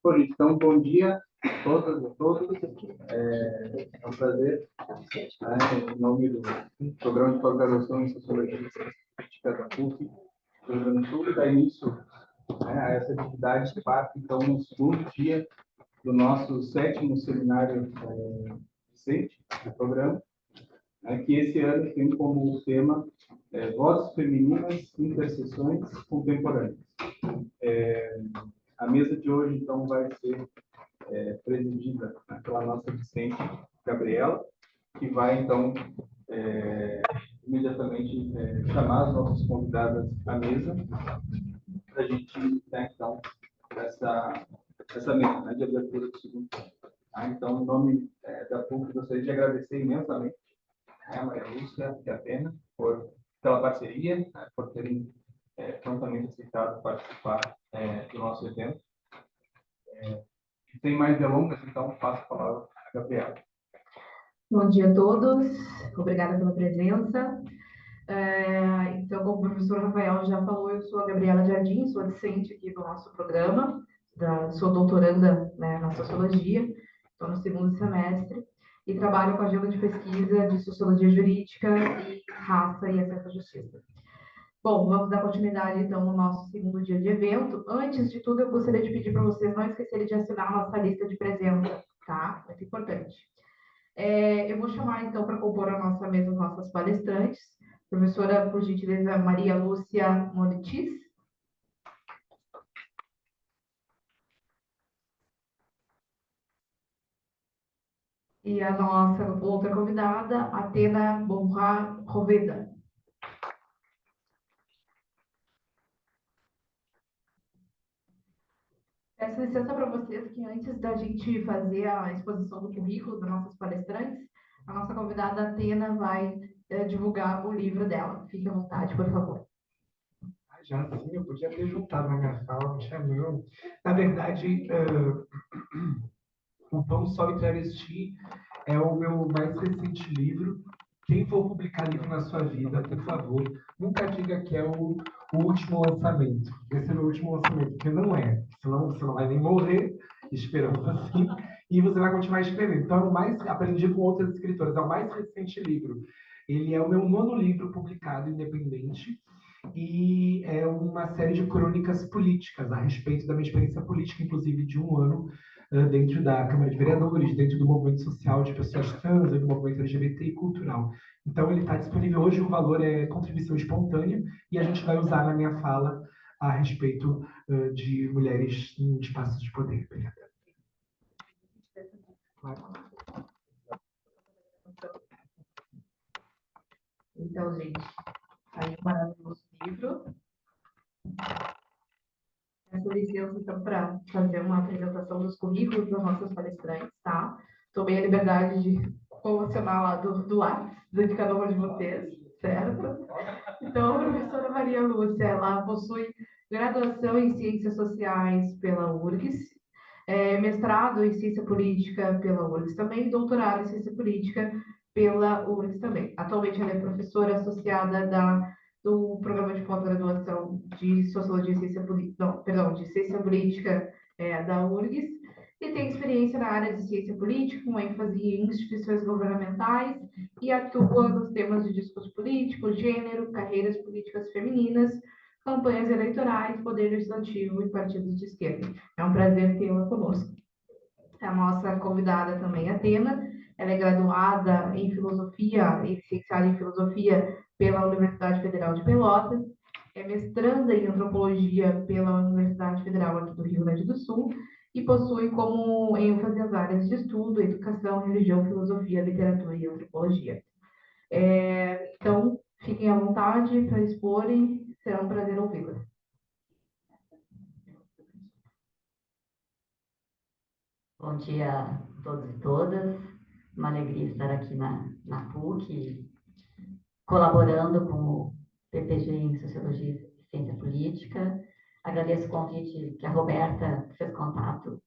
Bom, então, bom dia a todas e todos. É um prazer, em nome do Programa de Pós-Graduação em Sociologia e Política da PUC do Rio Grande do Sul, dar início, a essa atividade que parte, então, no segundo dia do nosso sétimo seminário recente do programa, que esse ano tem como tema Vozes Femininas, Interseções Contemporâneas. A mesa de hoje, então, vai ser presidida pela nossa discente Gabriela, que vai, então, imediatamente chamar as nossas convidadas à mesa para a gente iniciar, então, essa mesa de abertura do segundo tempo. Então, em nome da PUC, gostaria de agradecer imensamente a Maria Lúcia e a Pena pela parceria, por terem prontamente aceitado participar do nosso evento. Sem mais delongas, então, passo a palavra a Gabriela. Bom dia a todos, obrigada pela presença. Então, como o professor Rafael já falou, eu sou a Gabriela Jardim, sou discente aqui do nosso programa, sou doutoranda, na Sociologia, estou no segundo semestre, e trabalho com a agenda de pesquisa de Sociologia Jurídica e Raça e Acesso à Justiça. Bom, vamos dar continuidade, então, no nosso segundo dia de evento. Antes de tudo, eu gostaria de pedir para vocês não esquecerem de assinar a nossa lista de presença, tá? Muito importante. Eu vou chamar, então, para compor a nossa mesa, as nossas palestrantes. Professora, por gentileza, Maria Lúcia Moritis. E a nossa outra convidada, Atena Bonra Roveda. Peço licença para vocês que antes da gente fazer a exposição do currículo das nossas palestrantes, a nossa convidada Atena vai divulgar o livro dela. Fique à vontade, por favor. Já sim, eu podia ter juntado na minha fala, me chamando. Na verdade, O Pão, Sol e Travesti é o meu mais recente livro. Quem for publicar livro na sua vida, por favor, nunca diga que é o último lançamento. Esse é o meu último lançamento, porque não é. Senão você não vai nem morrer, esperando assim, e você vai continuar escrevendo. Então, aprendi com outras escritoras, é o mais recente livro. Ele é o meu nono livro publicado independente, e é uma série de crônicas políticas a respeito da minha experiência política, inclusive de um ano dentro da Câmara de Vereadores, dentro do movimento social de pessoas trans, do movimento LGBT e cultural. Então, ele está disponível hoje, o valor é contribuição espontânea, e a gente vai usar na minha fala a respeito de mulheres em espaços de poder. Obrigada. Então, gente, aí um maravilhoso livro. Peço licença, então, para fazer uma apresentação dos currículos das nossas palestrantes, tá? Tomei a liberdade de colecionar lá do lápis de cada uma de vocês, certo? Então, a professora Maria Lúcia, ela possui graduação em Ciências Sociais pela URGS, mestrado em Ciência Política pela URGS também, e doutorado em Ciência Política pela URGS também. Atualmente, ela é professora associada do Programa de Pós-Graduação de Sociologia e Ciência Política, de Ciência Política da URGS, e tem experiência na área de ciência política, com ênfase em instituições governamentais, e atua nos temas de discurso político, gênero, carreiras políticas femininas, campanhas eleitorais, poder legislativo e partidos de esquerda. É um prazer tê-la conosco. A nossa convidada também, Atena, ela é graduada em filosofia e licenciada em filosofia pela Universidade Federal de Pelotas, é mestranda em antropologia pela Universidade Federal aqui do Rio Grande do Sul e possui como ênfase as áreas de estudo, educação, religião, filosofia, literatura e antropologia. Então, fiquem à vontade para exporem, será um prazer ouvi-las. Bom dia a todos e todas. Uma alegria estar aqui na PUC, colaborando com o PPG em Sociologia e Ciência Política. Agradeço o convite que a Roberta fez contato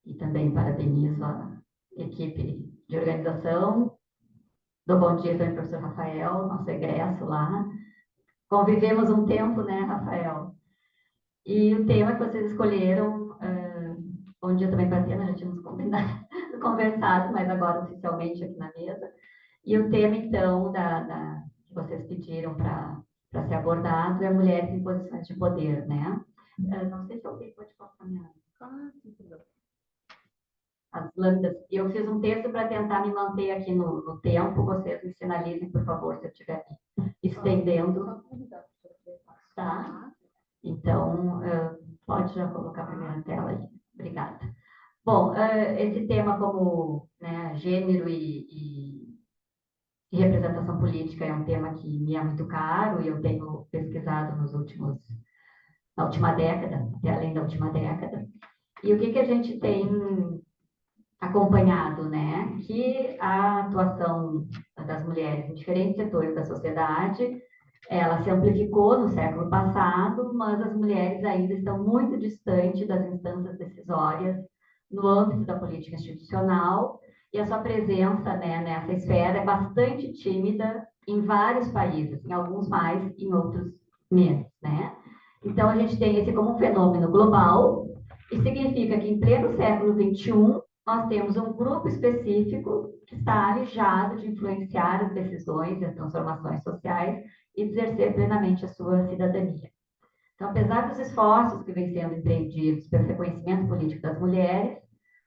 e também parabenizo a equipe de organização. Dou bom dia também ao professor Rafael, nosso egresso lá. Convivemos um tempo, né, Rafael? E o tema que vocês escolheram Bom dia também para a Tena, já tínhamos conversado, mas agora oficialmente aqui na mesa. E o tema, então, que vocês pediram para ser abordado é mulheres em posições de poder, né? Não sei se alguém pode passar minha... As lâminas. Eu fiz um texto para tentar me manter aqui no tempo. Vocês me sinalizem, por favor, se eu estiver estendendo. Tá? Então, pode já colocar a primeira tela aí. Obrigada. Bom, esse tema como, né, gênero e representação política é um tema que me é muito caro e eu tenho pesquisado na última década, até além da última década. E o que a gente tem acompanhado, né? Que a atuação das mulheres em diferentes setores da sociedade, ela se amplificou no século passado, mas as mulheres ainda estão muito distantes das instâncias decisórias no âmbito da política institucional, e a sua presença, né, nessa esfera é bastante tímida em vários países, em alguns mais, em outros menos, né? Então, a gente tem esse como um fenômeno global, e significa que em pleno século XXI, nós temos um grupo específico que está alijado de influenciar as decisões e as transformações sociais e de exercer plenamente a sua cidadania. Então, apesar dos esforços que vêm sendo empreendidos pelo reconhecimento político das mulheres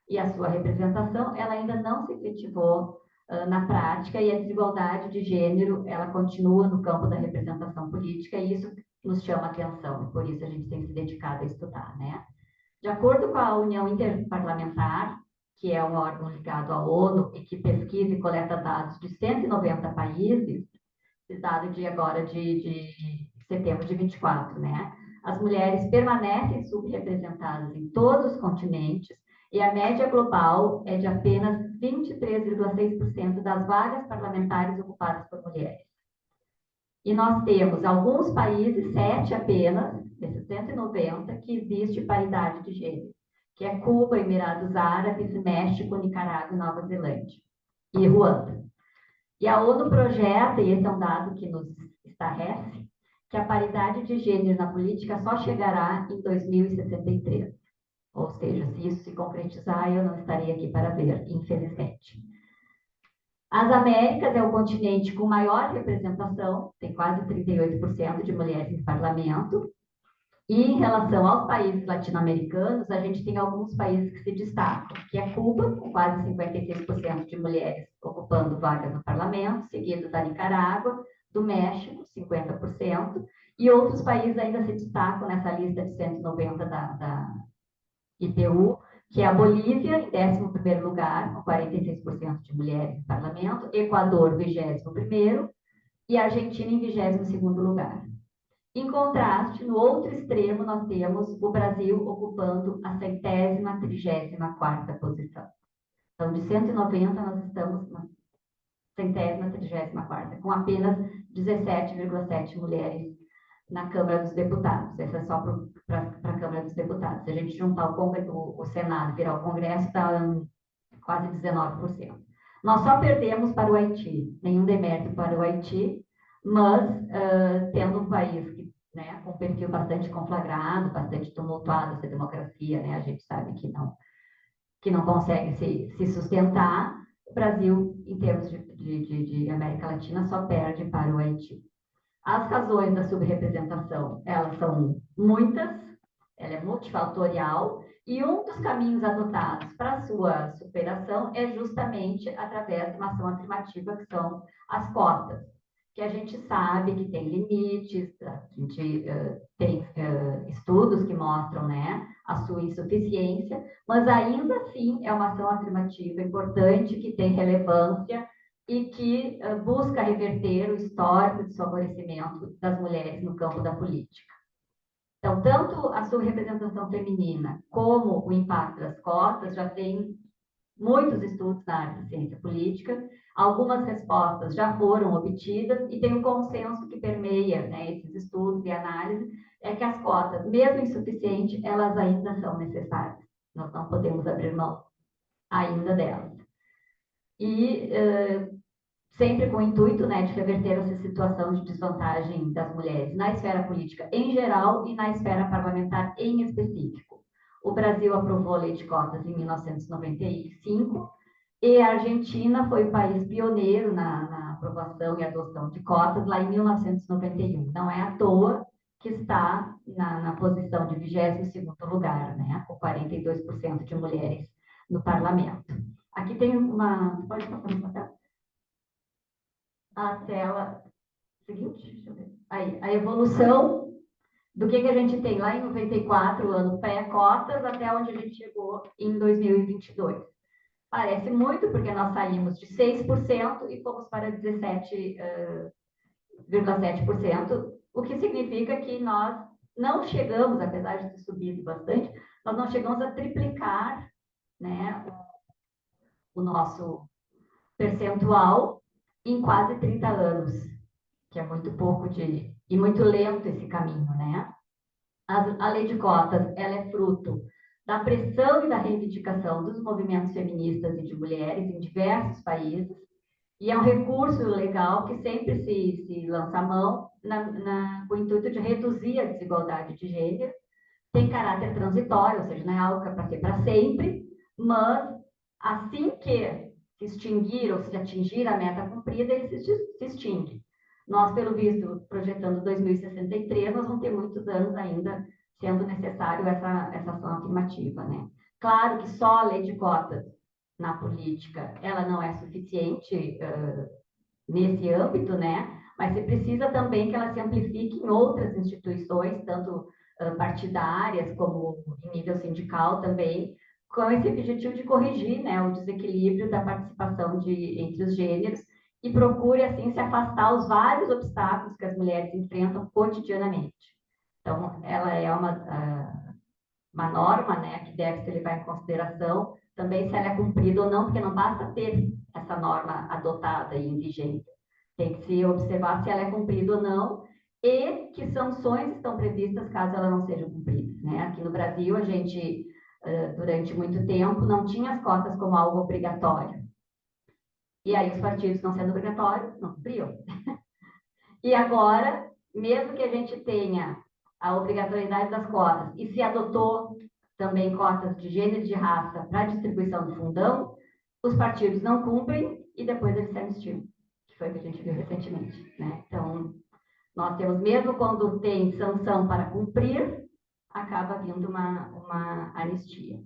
e a sua representação, ela ainda não se efetivou na prática, e a desigualdade de gênero, ela continua no campo da representação política, e isso nos chama a atenção, e por isso a gente tem se dedicado a estudar, né? De acordo com a União Interparlamentar, que é um órgão ligado à ONU e que pesquisa e coleta dados de 190 países, esse dado de agora de setembro de 24, né? As mulheres permanecem subrepresentadas em todos os continentes e a média global é de apenas 23,6% das vagas parlamentares ocupadas por mulheres. E nós temos alguns países, 7 apenas, desses 190, que existe paridade de gênero, que é Cuba, Emirados Árabes, México, Nicarágua e Nova Zelândia, e Ruanda. E a ONU projeta, e esse é um dado que nos estarrece, que a paridade de gênero na política só chegará em 2063. Ou seja, se isso se concretizar, eu não estarei aqui para ver, infelizmente. As Américas é o continente com maior representação, tem quase 38% de mulheres em parlamento. E em relação aos países latino-americanos, a gente tem alguns países que se destacam, que é Cuba, com quase 56% de mulheres ocupando vagas no parlamento, seguido da Nicarágua, do México, 50%, e outros países ainda se destacam nessa lista de 190 da IPU, que é a Bolívia, em 11º lugar, com 46% de mulheres no parlamento, Equador, 21º, e Argentina em 22º lugar. Em contraste, no outro extremo, nós temos o Brasil ocupando a 134ª posição. Então, de 190, nós estamos na 134ª, com apenas 17,7 mulheres na Câmara dos Deputados. Essa é só para a Câmara dos Deputados. Se a gente juntar o Senado e virar o Congresso, está quase 19%. Nós só perdemos para o Haiti, nenhum demérito para o Haiti, mas tendo um país que, né, com um perfil bastante conflagrado, bastante tumultuado, essa democracia, né, a gente sabe que não consegue se sustentar, o Brasil, em termos de América Latina, só perde para o Haiti. As razões da subrepresentação, elas são muitas, ela é multifatorial, e um dos caminhos adotados para a sua superação é justamente através de uma ação afirmativa, que são as cotas, que a gente sabe que tem limites, a gente tem estudos que mostram, né, a sua insuficiência, mas ainda assim é uma ação afirmativa importante, que tem relevância e que busca reverter o histórico de favorecimento das mulheres no campo da política. Então, tanto a subrepresentação feminina como o impacto das cotas já tem muitos estudos na área da ciência política, algumas respostas já foram obtidas e tem um consenso que permeia, né, esses estudos e análise, é que as cotas, mesmo insuficientes, elas ainda são necessárias. Nós não podemos abrir mão ainda delas. E sempre com o intuito, né, de reverter essa situação de desvantagem das mulheres na esfera política em geral e na esfera parlamentar em específico. O Brasil aprovou a lei de cotas em 1995 e a Argentina foi o país pioneiro na aprovação e adoção de cotas lá em 1991. Não é à toa que está na posição de 22º lugar, né, com 42% de mulheres no parlamento. Aqui tem uma... Pode passar no papel? A tela seguinte, deixa eu ver. Aí, a evolução do que a gente tem lá em 94, ano pré-cotas, até onde a gente chegou em 2022. Parece muito, porque nós saímos de 6% e fomos para 17,7%, o que significa que nós não chegamos, apesar de ter subido bastante, nós não chegamos a triplicar, né, o nosso percentual em quase 30 anos, que é muito pouco e muito lento esse caminho, né? A lei de cotas, ela é fruto da pressão e da reivindicação dos movimentos feministas e de mulheres em diversos países, e é um recurso legal que sempre se lança a mão com o intuito de reduzir a desigualdade de gênero. Tem caráter transitório, ou seja, não é algo que é para ser para sempre, mas assim que se extinguir ou se atingir a meta cumprida, ele se extingue. Nós, pelo visto, projetando 2063, nós vamos ter muitos anos ainda sendo necessário essa ação afirmativa, né? Claro que só a lei de cotas na política, ela não é suficiente nesse âmbito, né? Mas se precisa também que ela se amplifique em outras instituições, tanto partidárias como em nível sindical também, com esse objetivo de corrigir, né, o desequilíbrio da participação entre os gêneros e procure, assim, se afastar os vários obstáculos que as mulheres enfrentam cotidianamente. Então, ela é uma norma, né, que deve se levar em consideração também se ela é cumprida ou não, porque não basta ter essa norma adotada e em vigência. Tem que se observar se ela é cumprida ou não e que sanções estão previstas caso ela não seja cumprida, né? Aqui no Brasil, a gente, durante muito tempo, não tinha as cotas como algo obrigatório. E aí os partidos, não sendo obrigatórios, não cumpriam. E agora, mesmo que a gente tenha a obrigatoriedade das cotas e se adotou também cotas de gênero e de raça para a distribuição do fundão, os partidos não cumprem e depois eles se anistiam, que foi o que a gente viu recentemente, né? Então, nós temos, mesmo quando tem sanção para cumprir, acaba vindo uma anistia.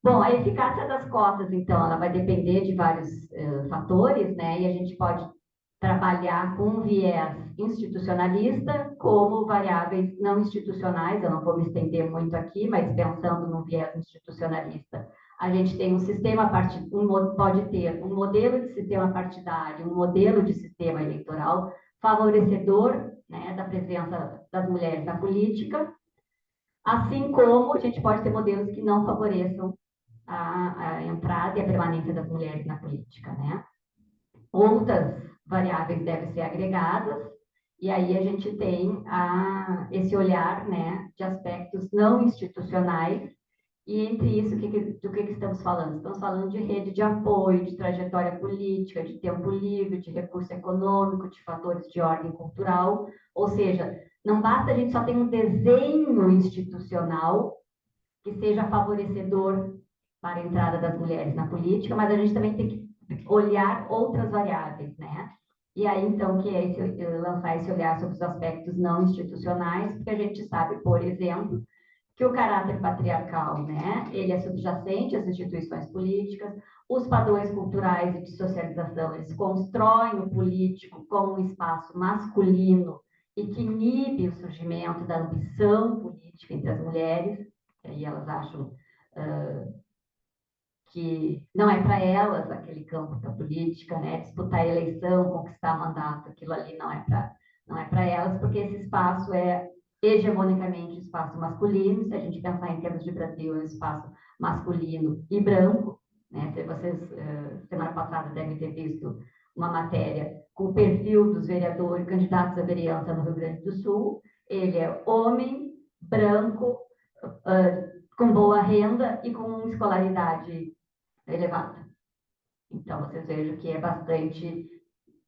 Bom, a eficácia das cotas, então, ela vai depender de vários fatores, né? E a gente pode trabalhar com um viés institucionalista, como variáveis não institucionais. Eu não vou me estender muito aqui, mas pensando no viés institucionalista, a gente tem um sistema pode ter um modelo de sistema partidário, um modelo de sistema eleitoral favorecedor, né, da presença das mulheres na política, assim como a gente pode ter modelos que não favoreçam a entrada e a permanência das mulheres na política, né? Outras variáveis devem ser agregadas, e aí a gente tem esse olhar, né, de aspectos não institucionais, e entre isso, do que estamos falando? Estamos falando de rede de apoio, de trajetória política, de tempo livre, de recurso econômico, de fatores de ordem cultural, ou seja, não basta a gente só ter um desenho institucional que seja favorecedor para a entrada das mulheres na política, mas a gente também tem que olhar outras variáveis, né? E aí, então, que é lançar esse olhar sobre os aspectos não institucionais, porque a gente sabe, por exemplo, que o caráter patriarcal, né, ele é subjacente às instituições políticas, os padrões culturais e de socialização, eles constroem o político como um espaço masculino e que inibe o surgimento da ambição política entre as mulheres, e elas acham que não é para elas aquele campo da política, né, disputar a eleição, conquistar mandato, aquilo ali não é para elas, porque esse espaço é hegemonicamente um espaço masculino. Se a gente pensar em termos de Brasil, é um espaço masculino e branco, né? Se vocês, semana passada, devem ter visto uma matéria com o perfil dos vereadores, candidatos à vereança no Rio Grande do Sul. Ele é homem, branco, com boa renda e com escolaridade elevada. Então, vocês vejam que é bastante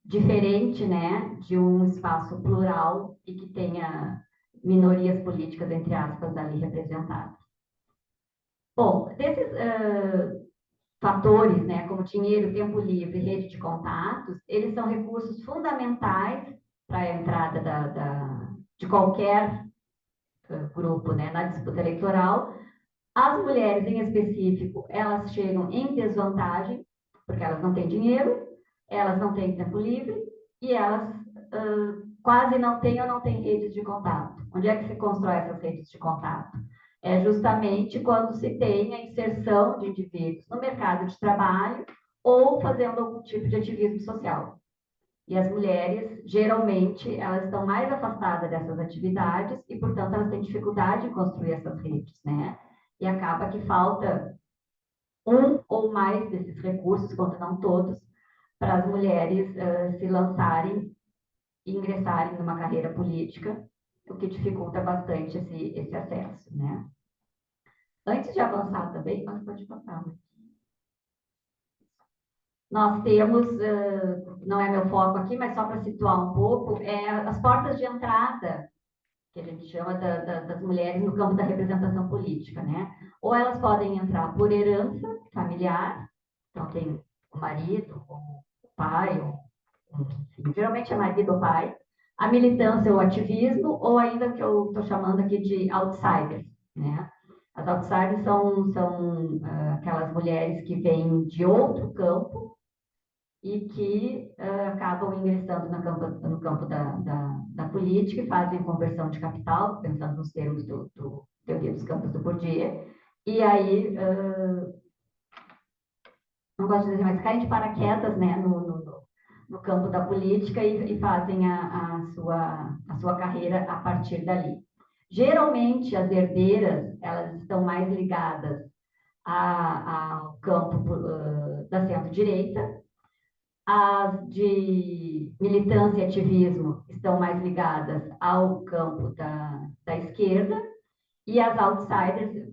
diferente, né, de um espaço plural e que tenha minorias políticas, entre aspas, ali representadas. Bom, desses fatores, né, como dinheiro, tempo livre, rede de contatos, eles são recursos fundamentais para a entrada de qualquer grupo, né, na disputa eleitoral. As mulheres, em específico, elas chegam em desvantagem, porque elas não têm dinheiro, elas não têm tempo livre e elas quase não têm ou não têm redes de contato. Onde é que se constrói essas redes de contato? É justamente quando se tem a inserção de indivíduos no mercado de trabalho ou fazendo algum tipo de ativismo social. E as mulheres, geralmente, elas estão mais afastadas dessas atividades e, portanto, elas têm dificuldade em construir essas redes, né? E acaba que falta um ou mais desses recursos, quando não todos, para as mulheres se lançarem e ingressarem numa carreira política, o que dificulta bastante esse acesso, né? Antes de avançar também, pode passar, né? Nós temos, não é meu foco aqui, mas só para situar um pouco, as portas de entrada, que a gente chama das mulheres no campo da representação política, né? Ou elas podem entrar por herança familiar, então tem o marido, o pai, geralmente é marido ou pai, a militância ou ativismo, ou ainda o que eu estou chamando aqui de outsiders, né? As outsiders são aquelas mulheres que vêm de outro campo e que acabam ingressando no campo da política e fazem a conversão de capital, pensando nos termos do teoria dos campos do Bourdieu, e aí, não gosto de dizer, mas caem de paraquedas, né, no campo da política e fazem a sua carreira a partir dali. Geralmente, as herdeiras, elas estão mais ligadas ao campo da centro-direita. As de militância e ativismo estão mais ligadas ao campo da esquerda, e as outsiders,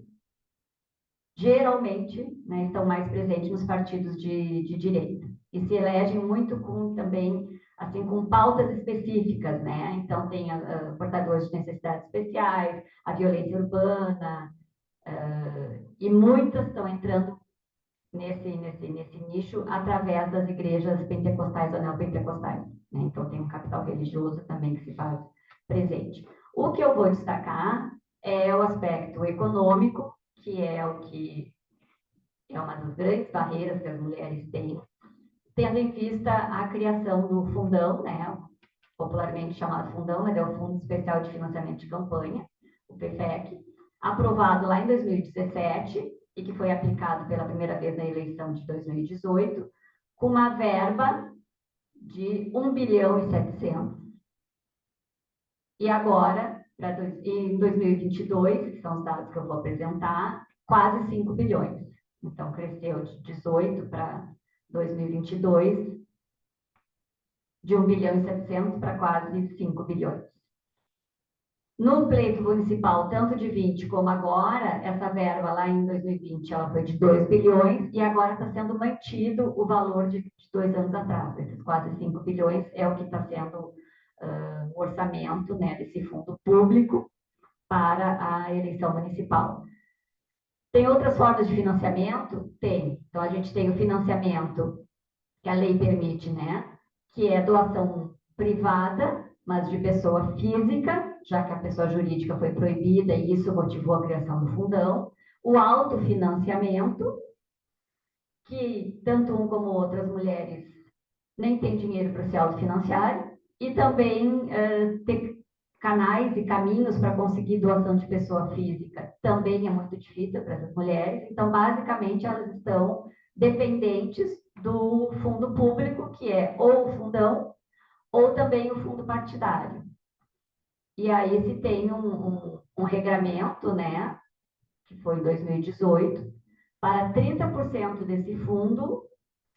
geralmente, né, estão mais presentes nos partidos de direita. E se elegem muito também, assim, com pautas específicas, né? Então, tem portadores de necessidades especiais, a violência urbana, e muitas estão entrando nesse nicho através das igrejas pentecostais ou neopentecostais, né? Então, tem um capital religioso também que se faz presente. O que eu vou destacar é o aspecto econômico, que é o que é uma das grandes barreiras que as mulheres têm, tendo em vista a criação do fundão, né? Popularmente chamado fundão, mas é o Fundo Especial de Financiamento de Campanha, o PFEC, aprovado lá em 2017, e que foi aplicado pela primeira vez na eleição de 2018, com uma verba de 1 bilhão e 700. E agora, em 2022, que são os dados que eu vou apresentar, quase 5 bilhões. Então, cresceu de 18 para 2022, de 1 bilhão e 700 para quase 5 bilhões. No pleito municipal, tanto de 20 como agora, essa verba lá em 2020 ela foi de 2 bilhões e agora está sendo mantido o valor de 2 anos atrás. Esses quase 5 bilhões é o que está sendo o orçamento, né, desse fundo público para a eleição municipal. Tem outras formas de financiamento? Tem. Então, a gente tem o financiamento que a lei permite, né, que é doação privada, mas de pessoa física, já que a pessoa jurídica foi proibida e isso motivou a criação do fundão. O autofinanciamento, que tanto um como outras mulheres nem têm dinheiro para se autofinanciar, e também ter canais e caminhos para conseguir doação de pessoa física também é muito difícil para essas mulheres. Então, basicamente, elas estão dependentes do fundo público, que é ou o fundão, ou também o fundo partidário. E aí se tem um regramento, né, que foi em 2018, para 30% desse fundo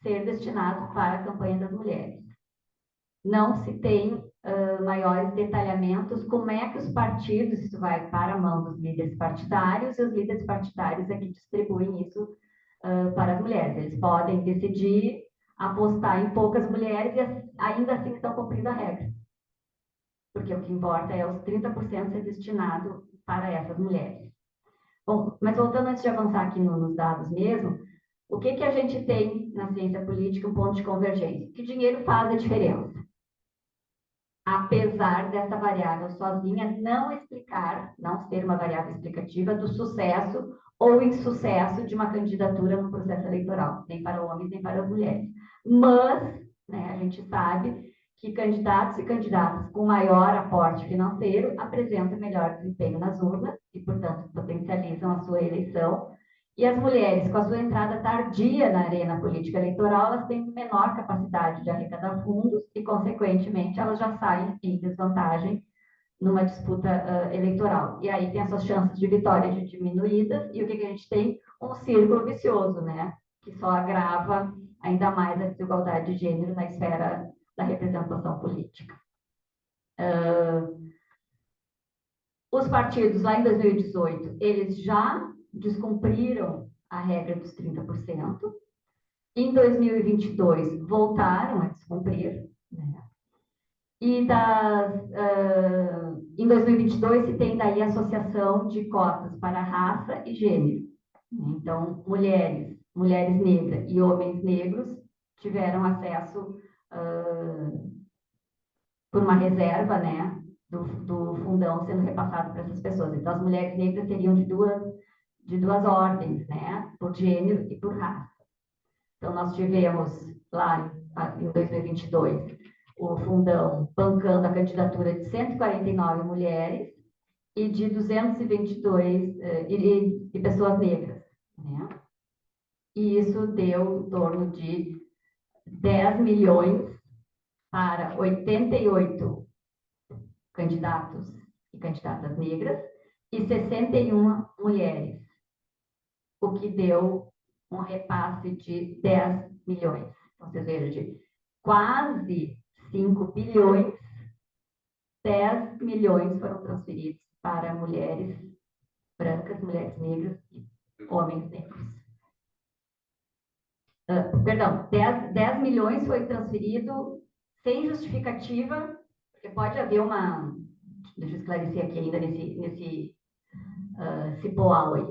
ser destinado para a campanha das mulheres. Não se tem maiores detalhamentos como é que os partidos, isso vai para a mão dos líderes partidários, e os líderes partidários é que distribuem isso para as mulheres. Eles podem decidir apostar em poucas mulheres e ainda assim estão cumprindo a regra. Porque o que importa é os 30% ser destinado para essas mulheres. Bom, mas voltando antes de avançar aqui nos dados mesmo, o que que a gente tem na ciência política, um ponto de convergência? Que dinheiro faz a diferença. Apesar dessa variável sozinha não explicar, não ser uma variável explicativa do sucesso ou insucesso de uma candidatura no processo eleitoral, nem para homens, nem para mulheres. Mas, né, a gente sabe que candidatos e candidatas com maior aporte financeiro apresentam melhor desempenho nas urnas e, portanto, potencializam a sua eleição. E as mulheres, com a sua entrada tardia na arena política eleitoral, elas têm menor capacidade de arrecadar fundos e, consequentemente, elas já saem em desvantagem numa disputa eleitoral. E aí tem as suas chances de vitória diminuídas, e o que a gente tem? Um círculo vicioso, né? Que só agrava ainda mais a desigualdade de gênero na esfera da representação política. Os partidos, lá em 2018, eles já descumpriram a regra dos 30%. Em 2022, voltaram a descumprir, né? E em 2022 se tem daí a associação de cotas para raça e gênero. Então, mulheres negras e homens negros tiveram acesso por uma reserva, né, do fundão sendo repassado para essas pessoas. Então, as mulheres negras seriam de duas ordens, né, por gênero e por raça. Então, nós tivemos lá em 2022 o fundão bancando a candidatura de 149 mulheres e de 222 e pessoas negras, né? E isso deu em torno de 10 milhões para 88 candidatos e candidatas negras e 61 mulheres, o que deu um repasse de 10 milhões. Então, vocês vejam, de quase 5 bilhões, 10 milhões foram transferidos para mulheres brancas, mulheres negras e homens negros. Perdão, 10 milhões foi transferido sem justificativa, porque pode haver uma... Deixa eu esclarecer aqui ainda nesse cipoal aí.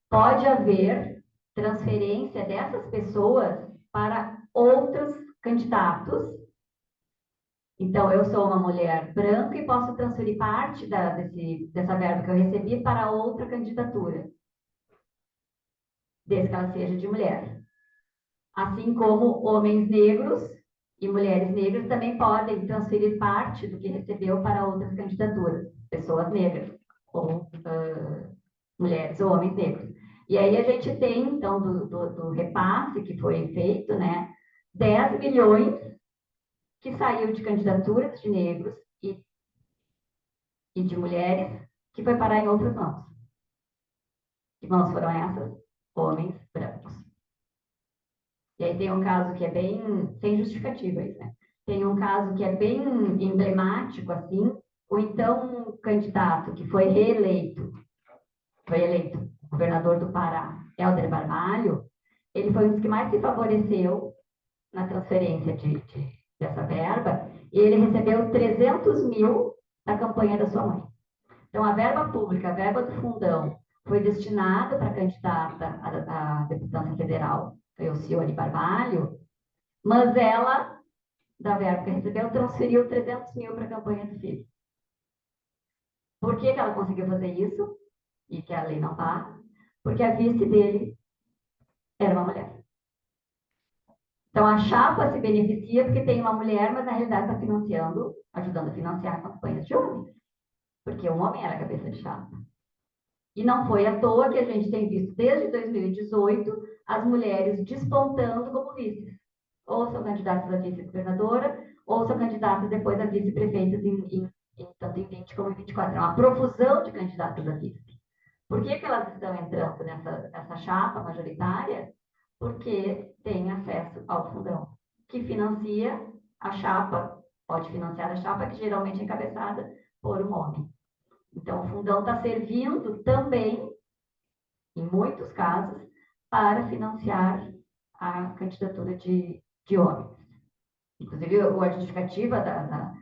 Pode haver transferência dessas pessoas para outros candidatos. Então, eu sou uma mulher branca e posso transferir parte dessa verba que eu recebi para outra candidatura, desde que ela seja de mulher. Assim como homens negros e mulheres negras também podem transferir parte do que recebeu para outras candidaturas, pessoas negras, ou mulheres ou homens negros. E aí a gente tem, então, do repasse que foi feito, né, 10 milhões que saiu de candidaturas de negros e de mulheres, que foi parar em outras mãos. Que mãos foram essas? Homens brancos. E aí tem um caso que é bem, sem justificativa, né? Tem um caso que é bem emblemático, assim, ou então um candidato que foi eleito governador do Pará, Helder Barbalho, ele foi um dos que mais se favoreceu na transferência dessa verba, e ele recebeu 300 mil da campanha da sua mãe. Então, a verba pública, a verba do fundão, foi destinada para a candidata à deputância federal, foi Alcione Barbalho, mas ela, da verba que recebeu, transferiu 300 mil para a campanha do filho. Por que ela conseguiu fazer isso? E que a lei não paga? Porque a vice dele era uma mulher. Então, a chapa se beneficia porque tem uma mulher, mas na realidade está financiando, ajudando a financiar campanhas de homens. Porque um homem era a cabeça de chapa. E não foi à toa que a gente tem visto desde 2018 as mulheres despontando como vices. Ou são candidatas a vice-governadora, ou são candidatas depois a vice-prefeitas tanto em 20 como em 24. É uma profusão de candidatas a vice. Por que elas estão entrando nessa chapa majoritária? Porque tem acesso ao fundão, que financia a chapa, pode financiar a chapa, que geralmente é encabeçada por um homem. Então, o fundão está servindo também, em muitos casos, para financiar a candidatura de homens. Inclusive, a justificativa da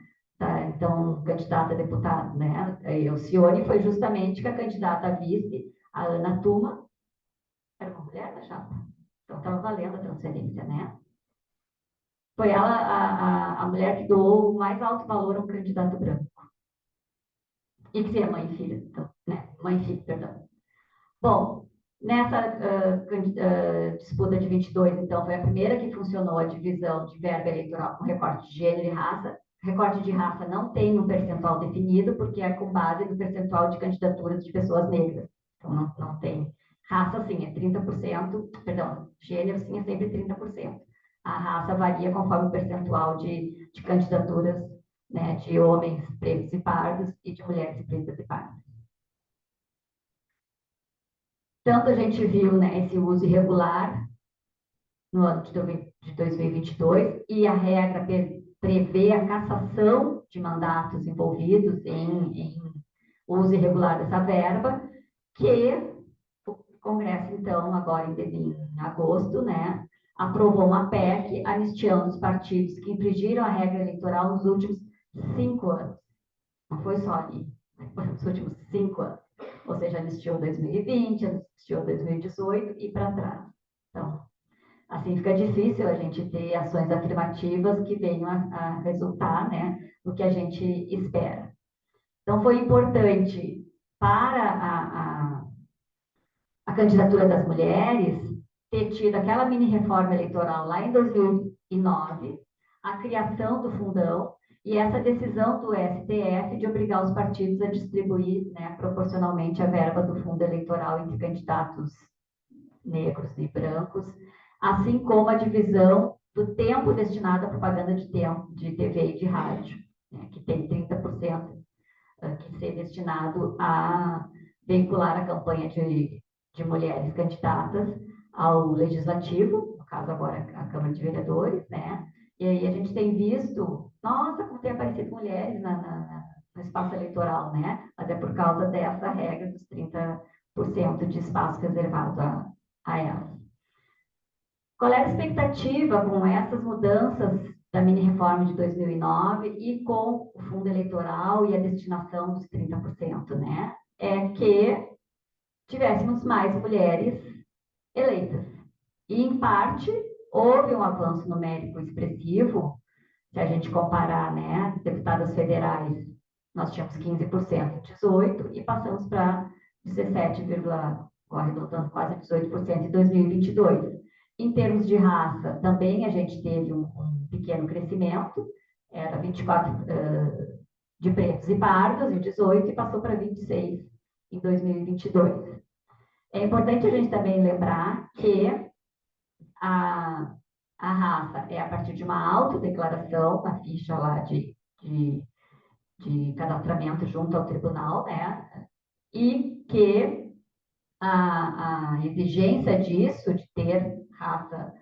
então, candidata a deputada, né, Alcione, foi justamente que a candidata a vice A Ana Tuma era uma mulher da chapa. Então, estava valendo a transferência, né? Foi ela a mulher que doou o mais alto valor a um candidato branco. E que é mãe e filha, então, né? Mãe e filha, perdão. Bom, nessa disputa de 22, então, foi a primeira que funcionou a divisão de verba eleitoral com recorte de gênero e raça. Recorte de raça não tem um percentual definido, porque é com base no percentual de candidaturas de pessoas negras. Então, não tem. Raça, sim, é 30%, perdão, gênero, sim, é sempre 30%. A raça varia conforme o percentual de candidaturas, né, de homens pretos e pardos e de mulheres pretas e pardas. Tanto a gente viu, né, esse uso irregular no ano de 2022 e a regra prevê a cassação de mandatos envolvidos em uso irregular dessa verba, que o Congresso, então, agora em agosto, né, aprovou uma PEC anistiando os partidos que infringiram a regra eleitoral nos últimos 5 anos. Não foi só ali, foi nos últimos 5 anos. Ou seja, anistiou 2020, anistiou 2018 e para trás. Então, assim fica difícil a gente ter ações afirmativas que venham a resultar, né, no que a gente espera. Então, foi importante para a candidatura das mulheres ter tido aquela mini-reforma eleitoral lá em 2009, a criação do fundão e essa decisão do STF de obrigar os partidos a distribuir, né, proporcionalmente a verba do fundo eleitoral entre candidatos negros e brancos, assim como a divisão do tempo destinado à propaganda de TV e de rádio, né, que tem 30% que ser destinado a veicular a campanha de mulheres candidatas ao Legislativo, no caso agora a Câmara de Vereadores, né? E aí a gente tem visto, nossa, como tem aparecido mulheres no espaço eleitoral, né? Mas é por causa dessa regra dos 30% de espaço reservado a elas. Qual é a expectativa com essas mudanças da mini-reforma de 2009 e com o fundo eleitoral e a destinação dos 30%, né? É que tivéssemos mais mulheres eleitas. E, em parte, houve um avanço numérico expressivo, se a gente comparar, né, deputadas federais, nós tínhamos 15% em 18 e passamos para 17, arredondando quase 18% em 2022. Em termos de raça, também a gente teve um pequeno crescimento, era 24 de pretos e pardos em 18 e passou para 26 em 2022. É importante a gente também lembrar que a raça é a partir de uma autodeclaração na ficha lá de cadastramento junto ao tribunal, né? E que a exigência disso, de ter raça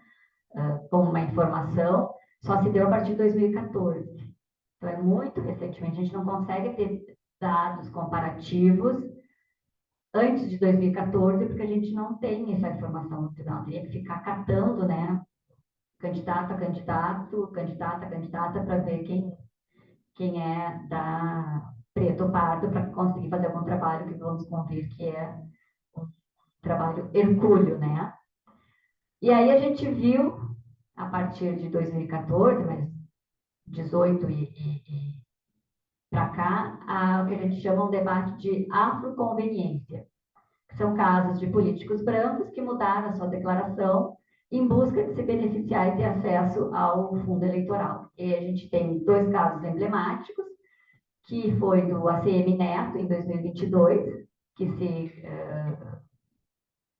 como uma informação, só se deu a partir de 2014. Então, é muito recentemente, a gente não consegue ter dados comparativos antes de 2014, porque a gente não tem essa informação no tribunal. Teria que ficar catando, né, candidato a candidato, candidata a candidata, para ver quem é da preto ou pardo, para conseguir fazer algum trabalho que vamos convir que é um trabalho hercúleo, né? E aí a gente viu, a partir de 2014, mas 18 e para cá, o que a gente chama um debate de afroconveniência, que são casos de políticos brancos que mudaram a sua declaração em busca de se beneficiar e ter acesso ao fundo eleitoral. E a gente tem 2 casos emblemáticos, que foi do ACM Neto, em 2022, que se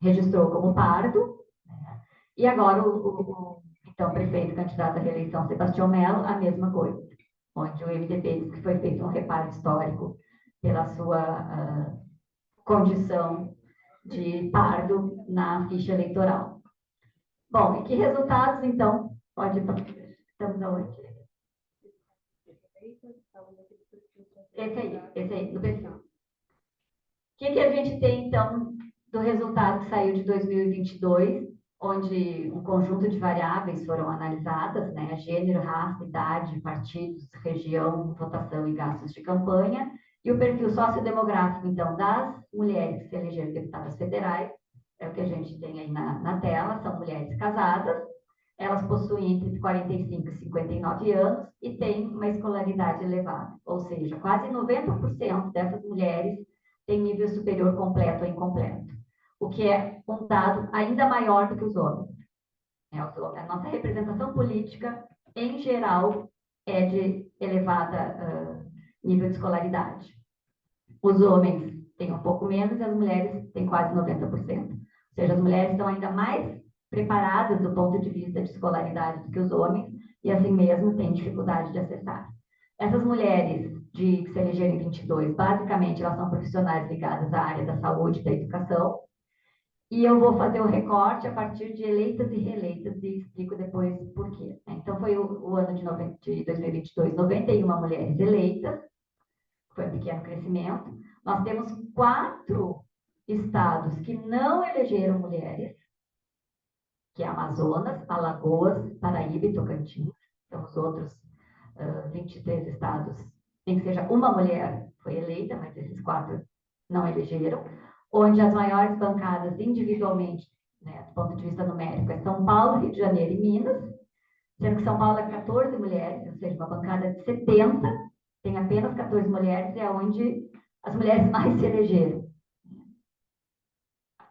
registrou como pardo, né? E agora o então prefeito candidato à reeleição, Sebastião Melo, a mesma coisa, onde o MDB diz que foi feito um reparo histórico pela sua condição de pardo na ficha eleitoral. Bom, e que resultados, então, estamos aonde? Esse aí, do perfil. O que a gente tem, então, do resultado que saiu de 2022, onde um conjunto de variáveis foram analisadas, né? Gênero, raça, idade, partidos, região, votação e gastos de campanha, E o perfil sociodemográfico, então, das mulheres que se elegeram deputadas federais, é o que a gente tem aí na tela, são mulheres casadas, elas possuem entre 45 e 59 anos e têm uma escolaridade elevada, ou seja, quase 90% dessas mulheres têm nível superior completo ou incompleto, o que é um dado ainda maior do que os homens. A nossa representação política, em geral, é de elevada nível de escolaridade. Os homens têm um pouco menos e as mulheres têm quase 90%. Ou seja, as mulheres estão ainda mais preparadas do ponto de vista de escolaridade do que os homens e, assim mesmo, têm dificuldade de acessar. Essas mulheres que se elegeram em 22, basicamente, elas são profissionais ligadas à área da saúde e da educação. E eu vou fazer o recorte a partir de eleitas e reeleitas e explico depois por quê. Então, foi o ano de 2022, 91 mulheres eleitas, foi um pequeno crescimento. Nós temos 4 estados que não elegeram mulheres, que é Amazonas, Alagoas, Paraíba e Tocantins. Então, os outros 23 estados, em que seja uma mulher foi eleita, mas esses 4 não elegeram, onde as maiores bancadas individualmente, né, do ponto de vista numérico, é São Paulo, Rio de Janeiro e Minas, sendo que São Paulo é 14 mulheres, ou seja, uma bancada de 70, tem apenas 14 mulheres, e é onde as mulheres mais se elegeram.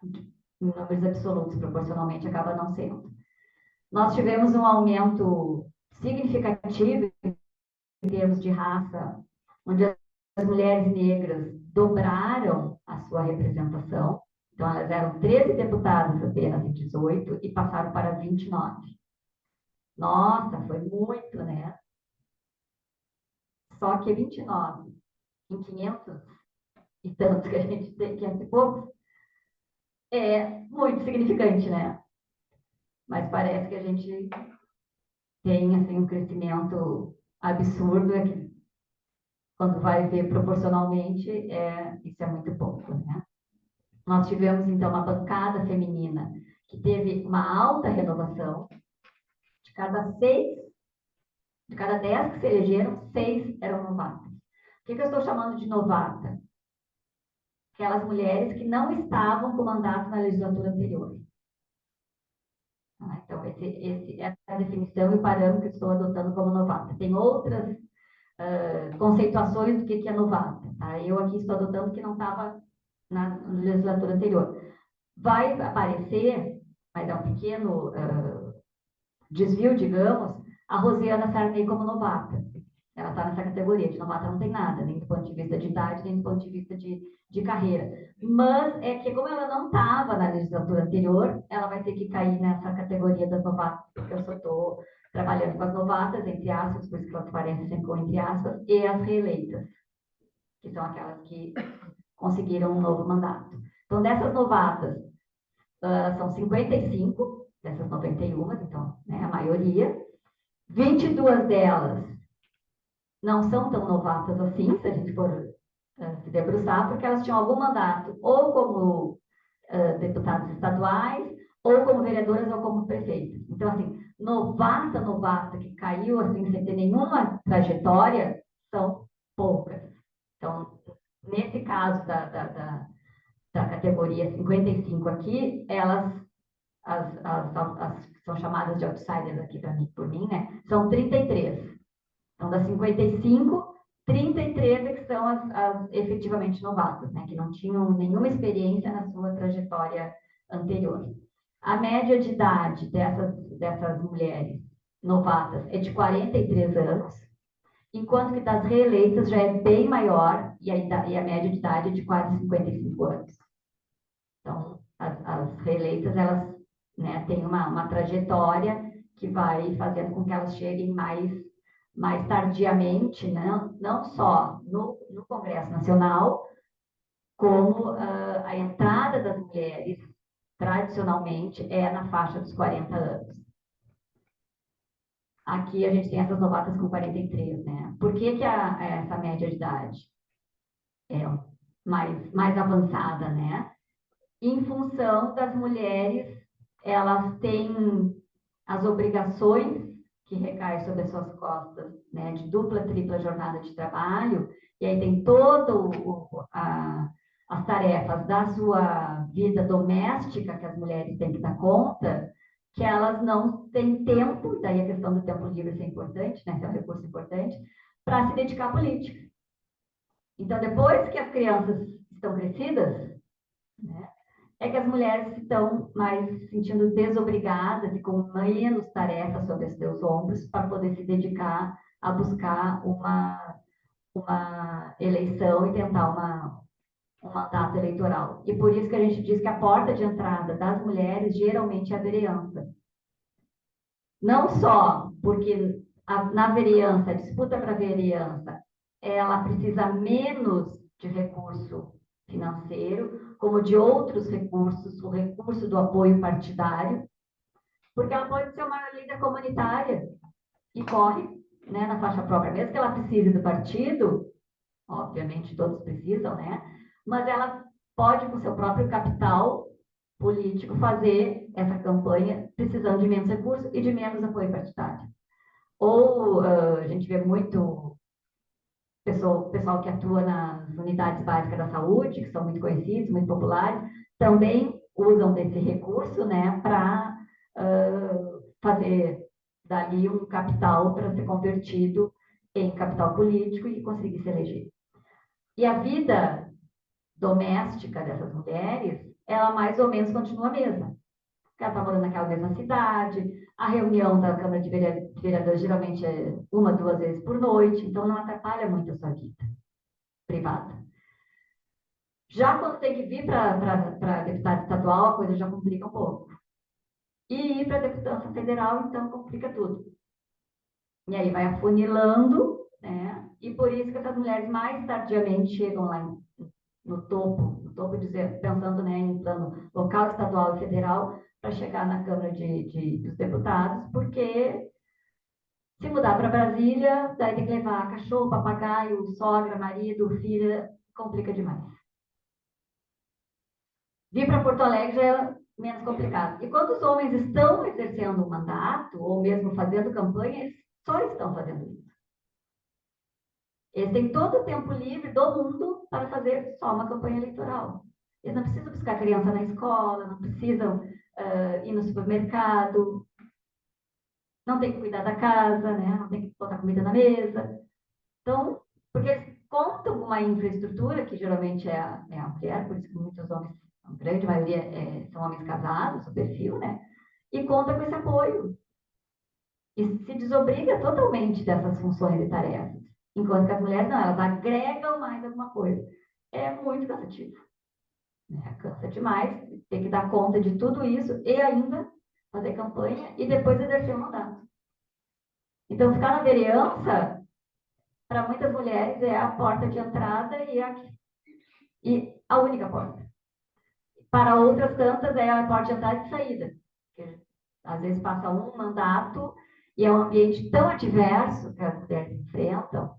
Em números absolutos, proporcionalmente, acaba não sendo. Nós tivemos um aumento significativo em termos de raça, onde as mulheres negras dobraram a sua representação. Então, elas eram 13 deputadas apenas em 18 e passaram para 29. Nossa, foi muito, né? Só que 29 em 500 e tantos que a gente tem, 500 e poucos, é muito significante, né? Mas parece que a gente tem, assim, um crescimento absurdo, é que quando vai ver proporcionalmente, isso é muito pouco, né? Nós tivemos, então, uma bancada feminina que teve uma alta renovação. De cada 10 que se elegeram, 6 eram novatas. O que eu estou chamando de novata? Aquelas mulheres que não estavam com mandato na legislatura anterior. Então, essa é a definição e o parâmetro que estou adotando como novata. Tem outras conceituações do que é novata. Tá? Eu aqui estou adotando que não estava na legislatura anterior. Vai aparecer, mas é um pequeno desvio, digamos, a Rosiana Sarney como novata. Ela está nessa categoria, de novata não tem nada, nem do ponto de vista de idade, nem do ponto de vista de carreira. Mas é que, como ela não estava na legislatura anterior, ela vai ter que cair nessa categoria das novatas, porque eu só estou trabalhando com as novatas, entre aspas, por isso que elas aparecem sempre com entre aspas, e as reeleitas, que são aquelas que conseguiram um novo mandato. Então, dessas novatas, são 55, dessas 91, então, né, a maioria. 22 delas não são tão novatas assim, se a gente for se debruçar, porque elas tinham algum mandato, ou como deputados estaduais, ou como vereadoras, ou como prefeitas. Então, assim, novata, que caiu assim, sem ter nenhuma trajetória, são poucas. Então, nesse caso da categoria 55 aqui, elas, as que são chamadas de outsiders aqui por mim, né, são 33. Então, das 55, 33 é que são as efetivamente novatas, né, que não tinham nenhuma experiência na sua trajetória anterior. A média de idade dessas mulheres novatas é de 43 anos, enquanto que das reeleitas já é bem maior, e a média de idade é de quase 55 anos. Então, as reeleitas, elas, né, têm uma trajetória que vai fazendo com que elas cheguem mais tardiamente, não só no Congresso Nacional, como a entrada das mulheres, tradicionalmente, é na faixa dos 40 anos. Aqui a gente tem essas novatas com 43, né? Por que essa média de idade é mais avançada, né? Em função das mulheres, elas têm as obrigações que recaem sobre as suas costas, né, de dupla, tripla jornada de trabalho, e aí tem todo as tarefas da sua vida doméstica que as mulheres têm que dar conta, que elas não têm tempo, daí a questão do tempo livre é importante, né, que é um recurso importante, para se dedicar à política. Então, depois que as crianças estão crescidas, né, é que as mulheres estão mais se sentindo desobrigadas e com menos tarefas sobre os seus ombros para poder se dedicar a buscar uma eleição e tentar um mandato eleitoral. E por isso que a gente diz que a porta de entrada das mulheres geralmente é a vereança. Não só porque na vereança, a disputa para a vereança, ela precisa menos de recurso financeiro, como de outros recursos, o recurso do apoio partidário, porque ela pode ser uma líder comunitária e corre, né, na faixa própria, mesmo que ela precise do partido, obviamente todos precisam, né, mas ela pode, com seu próprio capital político, fazer essa campanha precisando de menos recursos e de menos apoio partidário. Ou a gente vê muito pessoal que atua nas unidades básicas da saúde, que são muito conhecidos, muito populares, também usam desse recurso, né, para fazer dali um capital para ser convertido em capital político e conseguir se eleger. E a vida doméstica dessas mulheres, ela mais ou menos continua a mesma. Ela está morando naquela mesma cidade, a reunião da Câmara de Vereadores geralmente é 1, 2 vezes por noite, então não atrapalha muito a sua vida privada. Já quando tem que vir para deputado estadual, a coisa já complica um pouco. E ir para a deputação federal, então, complica tudo. E aí vai afunilando, né? E por isso que essas mulheres mais tardiamente chegam lá no topo pensando, né, em plano local, estadual e federal, para chegar na Câmara dos Deputados, porque se mudar para Brasília, daí tem que levar cachorro, papagaio, sogra, marido, filha, complica demais. Vir para Porto Alegre já é menos complicado. E quando os homens estão exercendo um mandato, ou mesmo fazendo campanha, eles só estão fazendo isso. Eles têm todo o tempo livre do mundo para fazer só uma campanha eleitoral. Eles não precisam buscar criança na escola, não precisam ir no supermercado, não tem que cuidar da casa, né? Não tem que botar comida na mesa. Então, porque eles contam com uma infraestrutura, que geralmente é a mulher, por isso que muitos homens, a grande maioria são homens casados, o perfil, né? E conta com esse apoio. E se desobriga totalmente dessas funções e tarefas. Enquanto que as mulheres não, elas agregam mais alguma coisa. É muito cansativo. Né? Cansa demais ter que dar conta de tudo isso e ainda fazer campanha e depois exercer o mandato. Então, ficar na vereança, para muitas mulheres, é a porta de entrada e a única porta. Para outras tantas, é a porta de entrada e saída. Porque, às vezes passa um mandato e é um ambiente tão adverso que as mulheres enfrentam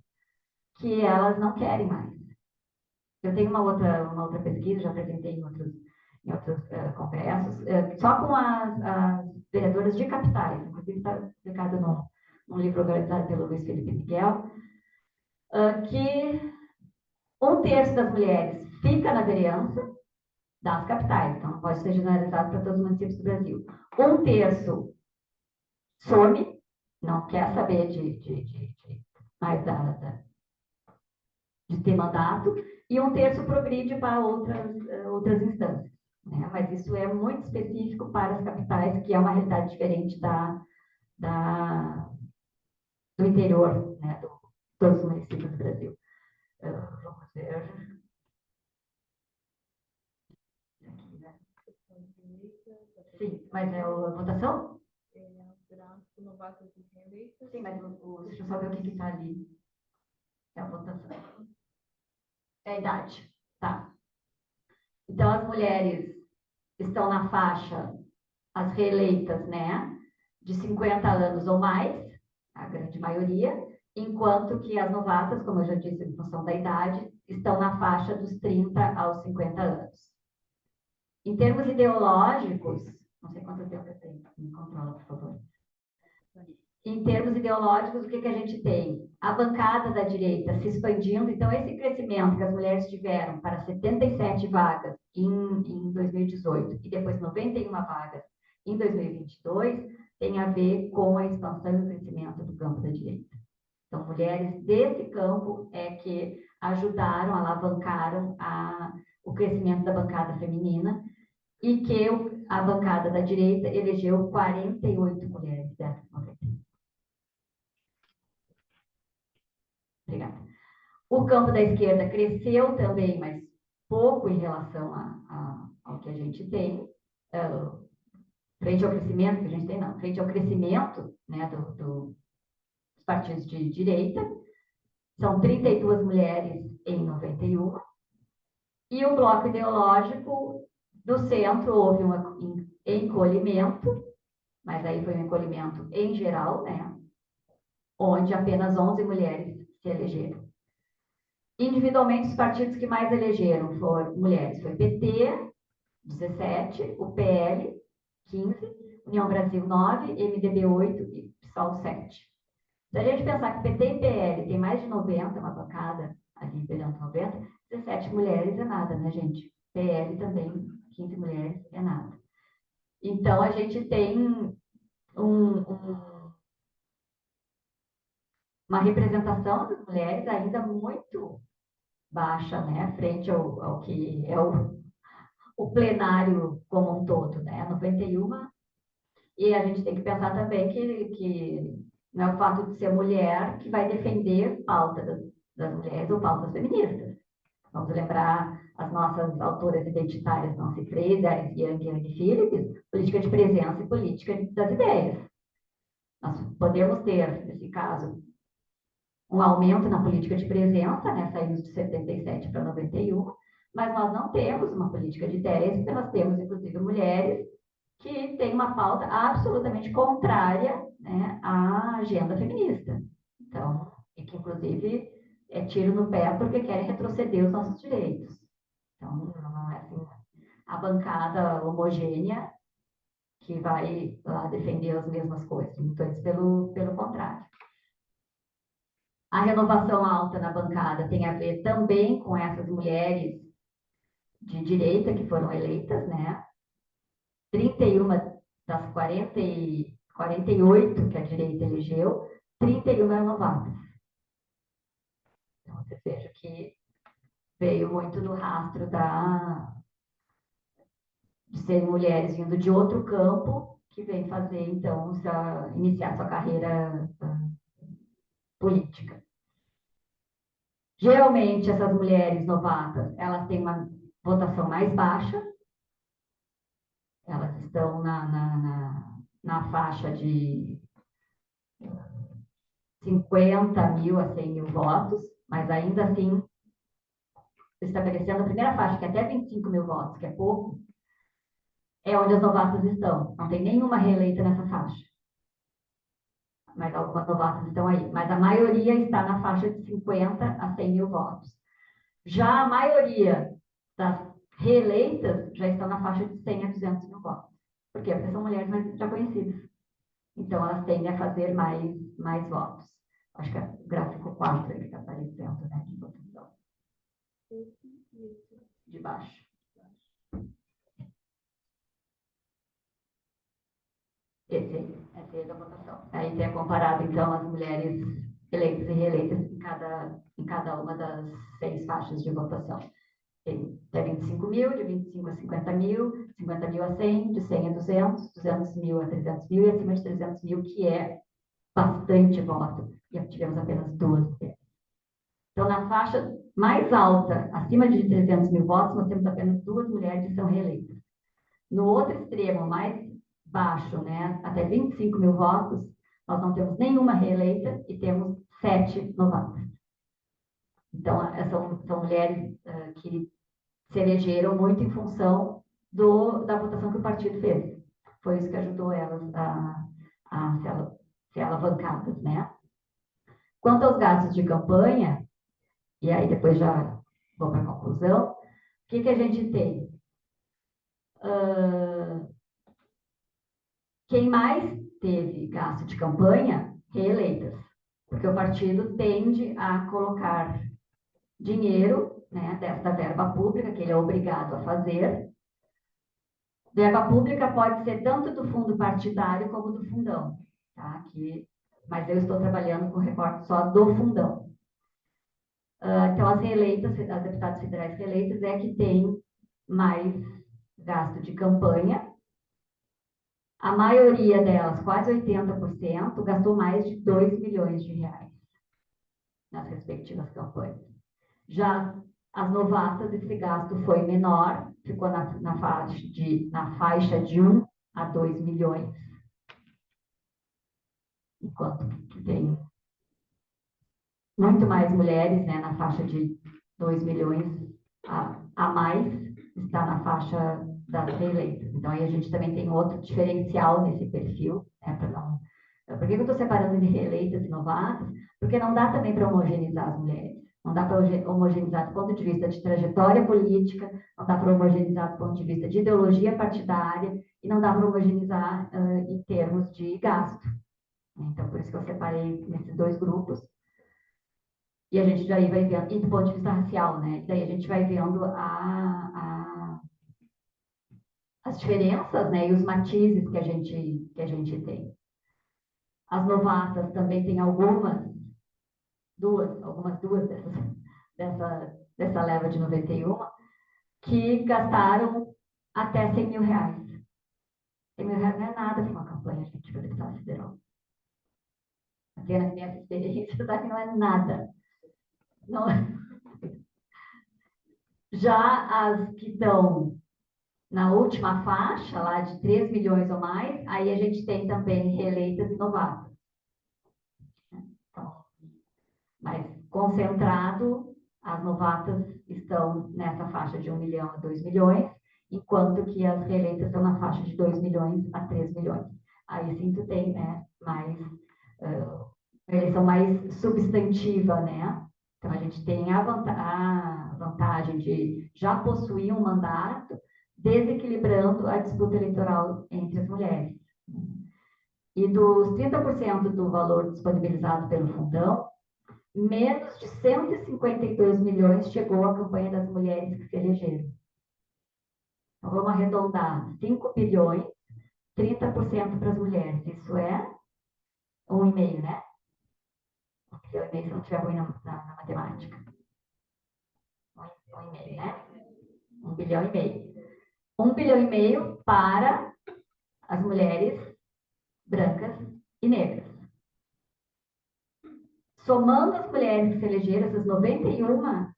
que elas não querem mais. Eu tenho uma outra pesquisa, já apresentei em outros congressos, só com as vereadoras de capitais, inclusive está publicado num livro organizado pelo Luiz Felipe Miguel, que 1/3 das mulheres fica na vereança das capitais, então não pode ser generalizado para todos os municípios do Brasil. 1/3 some, não quer saber mais de ter mandato, e 1/3 progride para outras instâncias. Né? Mas isso é muito específico para as capitais, que é uma realidade diferente do interior, né? De todos os municípios do Brasil. Vamos ver. Aqui, né? Sim, mas é a votação? Sim, mas deixa eu só ver o que está ali. É a votação. É a idade, tá? Então, as mulheres estão na faixa, as reeleitas, né, de 50 anos ou mais, a grande maioria, enquanto que as novatas, como eu já disse, em função da idade, estão na faixa dos 30 aos 50 anos. Em termos ideológicos, não sei quanto tempo eu tenho, me controla, por favor. Em termos ideológicos, o que a gente tem? A bancada da direita se expandindo, então esse crescimento que as mulheres tiveram para 77 vagas em 2018 e depois 91 vagas em 2022, tem a ver com a expansão e o crescimento do campo da direita. Então, mulheres desse campo é que ajudaram, alavancaram o crescimento da bancada feminina e que a bancada da direita elegeu 48 mulheres dessas 91. Obrigada. O campo da esquerda cresceu também, mas pouco em relação ao que a gente tem, frente ao crescimento que a gente tem, não, frente ao crescimento, né, dos partidos de direita, são 32 mulheres em 91, e o bloco ideológico do centro houve um encolhimento, mas aí foi um encolhimento em geral, né, onde apenas 11 mulheres se elegeram. Individualmente, os partidos que mais elegeram foram mulheres. Foi PT, 17, o PL, 15, União Brasil, 9, MDB, 8 e PSOL, 7. Se a gente pensar que PT e PL tem mais de 90, uma bancada ali beirando 90, 17 mulheres é nada, né, gente? PL também, 15 mulheres é nada. Então, a gente tem uma representação das mulheres ainda muito baixa, né, frente ao que é o plenário como um todo, né, 91, e a gente tem que pensar também que não é o fato de ser mulher que vai defender pauta das mulheres ou pautas feministas. Vamos lembrar as nossas autoras identitárias, Nancy Fraser, Alice Young e Anne Phillips, política de presença e política das ideias. Nós podemos ter, nesse caso, um aumento na política de presença, né? Saímos de 77 para 91, mas nós não temos uma política de ideias, porque nós temos, inclusive, mulheres que têm uma pauta absolutamente contrária, né, à agenda feminista. Então, e que, inclusive, é tiro no pé porque querem retroceder os nossos direitos. Então, não é assim a bancada homogênea que vai lá defender as mesmas coisas, muito antes pelo contrário. A renovação alta na bancada tem a ver também com essas mulheres de direita que foram eleitas, né? 31 das 48 que a direita elegeu, 31 eram novatas. Então, você veja que veio muito no rastro de serem mulheres vindo de outro campo que vem fazer, então, iniciar sua carreira política. Geralmente, essas mulheres novatas, elas têm uma votação mais baixa, elas estão na faixa de 50 mil a 100 mil votos, mas ainda assim, estabelecendo a primeira faixa, que é até 25 mil votos, que é pouco, é onde as novatas estão. Não tem nenhuma reeleita nessa faixa. Mas algumas novatas estão aí. Mas a maioria está na faixa de 50 a 100 mil votos. Já a maioria das reeleitas já estão na faixa de 100 a 200 mil votos. Por quê? Porque são mulheres já conhecidas. Então, elas tendem a fazer mais votos. Acho que é o gráfico 4 que está aparecendo, né, de votação. De baixo. Esse é da votação. Aí tem comparado, então, as mulheres eleitas e reeleitas em cada uma das 6 faixas de votação. Tem até 25 mil, de 25 a 50 mil, 50 mil a 100, de 100 a 200, 200 mil a 300 mil e acima de 300 mil, que é bastante voto. E tivemos apenas 2 mulheres. Então, na faixa mais alta, acima de 300 mil votos, nós temos apenas 2 mulheres que são reeleitas. No outro extremo, mais baixo, né, até 25 mil votos, nós não temos nenhuma reeleita e temos 7 novatas. Então, são mulheres que se elegeram muito em função da votação que o partido fez. Foi isso que ajudou elas a ser alavancadas, né? Quanto aos gastos de campanha, e aí depois já vou para a conclusão, o que a gente tem? Quem mais teve gasto de campanha reeleitas, porque o partido tende a colocar dinheiro, né, desta verba pública, que ele é obrigado a fazer. Verba pública pode ser tanto do fundo partidário como do fundão, tá? Mas eu estou trabalhando com recorte só do fundão. Então, as reeleitas, as deputadas federais reeleitas é que tem mais gasto de campanha. A maioria delas, quase 80%, gastou mais de 2 milhões de reais nas respectivas campanhas. Já as novatas, esse gasto foi menor, ficou na faixa de 1 a 2 milhões, enquanto que tem muito mais mulheres, né, na faixa de 2 milhões a mais, está na faixa das reeleitas. Então, aí a gente também tem outro diferencial nesse perfil, né, para não... Por que eu estou separando de reeleitas e novatas? Porque não dá também para homogeneizar as mulheres. Não dá para homogeneizar do ponto de vista de trajetória política, não dá para homogeneizar do ponto de vista de ideologia partidária, e não dá para homogeneizar em termos de gasto. Então, por isso que eu separei nesses dois grupos. E a gente daí vai vendo, e do ponto de vista racial, né? Daí a gente vai vendo as diferenças, né? E os matizes que a gente tem. As novatas também tem algumas duas dessa leva de 91, que gastaram até 100 mil reais. 100 mil reais não é nada para uma campanha, gente, para deputado federal. Aqui nas minhas experiências, não é nada. Não é. Já as que estão na última faixa, lá de 3 milhões ou mais, aí a gente tem também reeleitas e novatas. Então, mas concentrado, as novatas estão nessa faixa de 1 milhão a 2 milhões, enquanto que as reeleitas estão na faixa de 2 milhões a 3 milhões. Aí sim tu tem, né, mais, eleição mais substantiva, né? Então a gente tem a vantagem de já possuir um mandato, desequilibrando a disputa eleitoral entre as mulheres. E dos 30% do valor disponibilizado pelo fundão, menos de 152 milhões chegou à campanha das mulheres que se elegeram. Então, vamos arredondar, 5 bilhões, 30% para as mulheres. Isso é 1,5, né? 1,5 bilhão, se não estiver ruim na matemática. 1,5, né? 1,5 bilhão. 1,5 bilhão para as mulheres brancas e negras. Somando as mulheres que se elegeram, essas 91,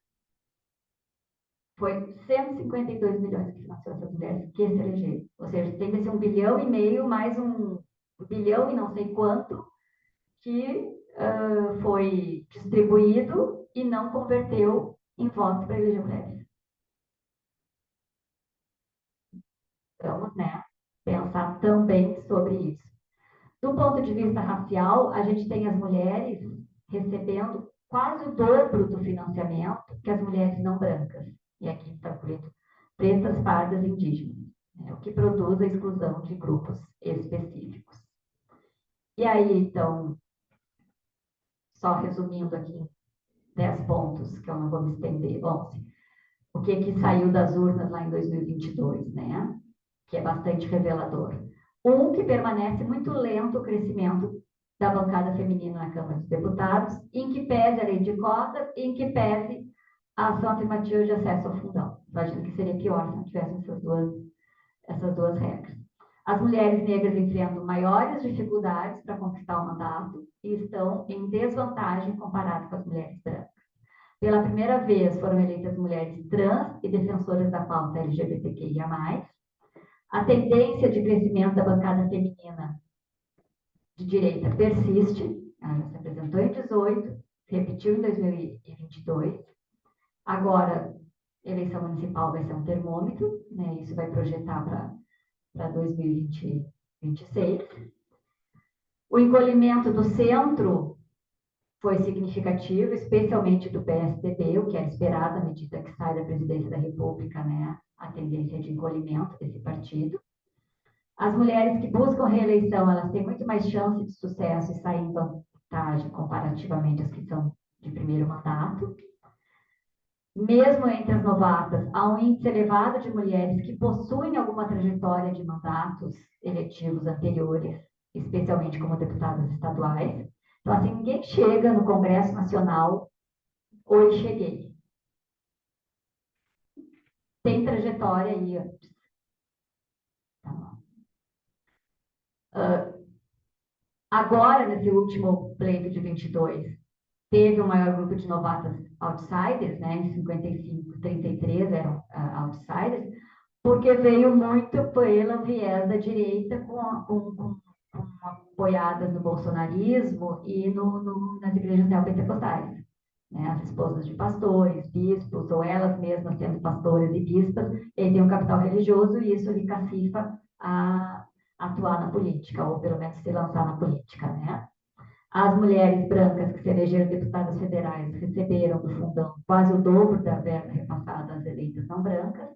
foi 152 milhões que financiou essas mulheres que se elegeram. Ou seja, tem que ser 1,5 bilhão mais 1 bilhão e não sei quanto que foi distribuído e não converteu em voto para eleger mulheres. Vamos, né, pensar também sobre isso. Do ponto de vista racial, a gente tem as mulheres recebendo quase o dobro do financiamento que as mulheres não brancas. E aqui está escrito pretas, pardas e indígenas, né, o que produz a exclusão de grupos específicos. E aí, então, só resumindo aqui, 10 pontos, que eu não vou me estender, 11. O que saiu das urnas lá em 2022, né? Que é bastante revelador. Que permanece muito lento o crescimento da bancada feminina na Câmara dos Deputados, em que pese a lei de cota, em que pese a ação afirmativa de acesso ao fundão. Imagino que seria pior se não tivesse essas duas regras. As mulheres negras enfrentam maiores dificuldades para conquistar o mandato e estão em desvantagem comparado com as mulheres brancas. Pela primeira vez foram eleitas mulheres trans e defensoras da pauta LGBTQIA+. A tendência de crescimento da bancada feminina de direita persiste. Ela já se apresentou em 2018, se repetiu em 2022. Agora, a eleição municipal vai ser um termômetro, né? Isso vai projetar para 2026. O encolhimento do centro foi significativo, especialmente do PSDB, o que era esperado à medida que sai da presidência da República, né? A tendência de encolhimento desse partido. As mulheres que buscam reeleição, elas têm muito mais chance de sucesso e sair em vantagem comparativamente às que são de primeiro mandato. Mesmo entre as novatas, há um índice elevado de mulheres que possuem alguma trajetória de mandatos eletivos anteriores, especialmente como deputadas estaduais. Então, assim, ninguém chega no Congresso Nacional, oi, cheguei. Tem trajetória aí antes. Tá bom. Agora, nesse último pleito de 22, teve o maior grupo de novatas outsiders, né? Em 55, 33 eram outsiders, porque veio muito pelo viés da direita com apoiadas no bolsonarismo e nas igrejas neopentecostais. Né? As esposas de pastores, bispos, ou elas mesmas sendo pastoras e bispas, eles têm um capital religioso e isso lhe cacifa a atuar na política, ou pelo menos se lançar na política, né? As mulheres brancas que se elegeram deputadas federais receberam do fundão quase o dobro da verba repassada às eleitas não brancas,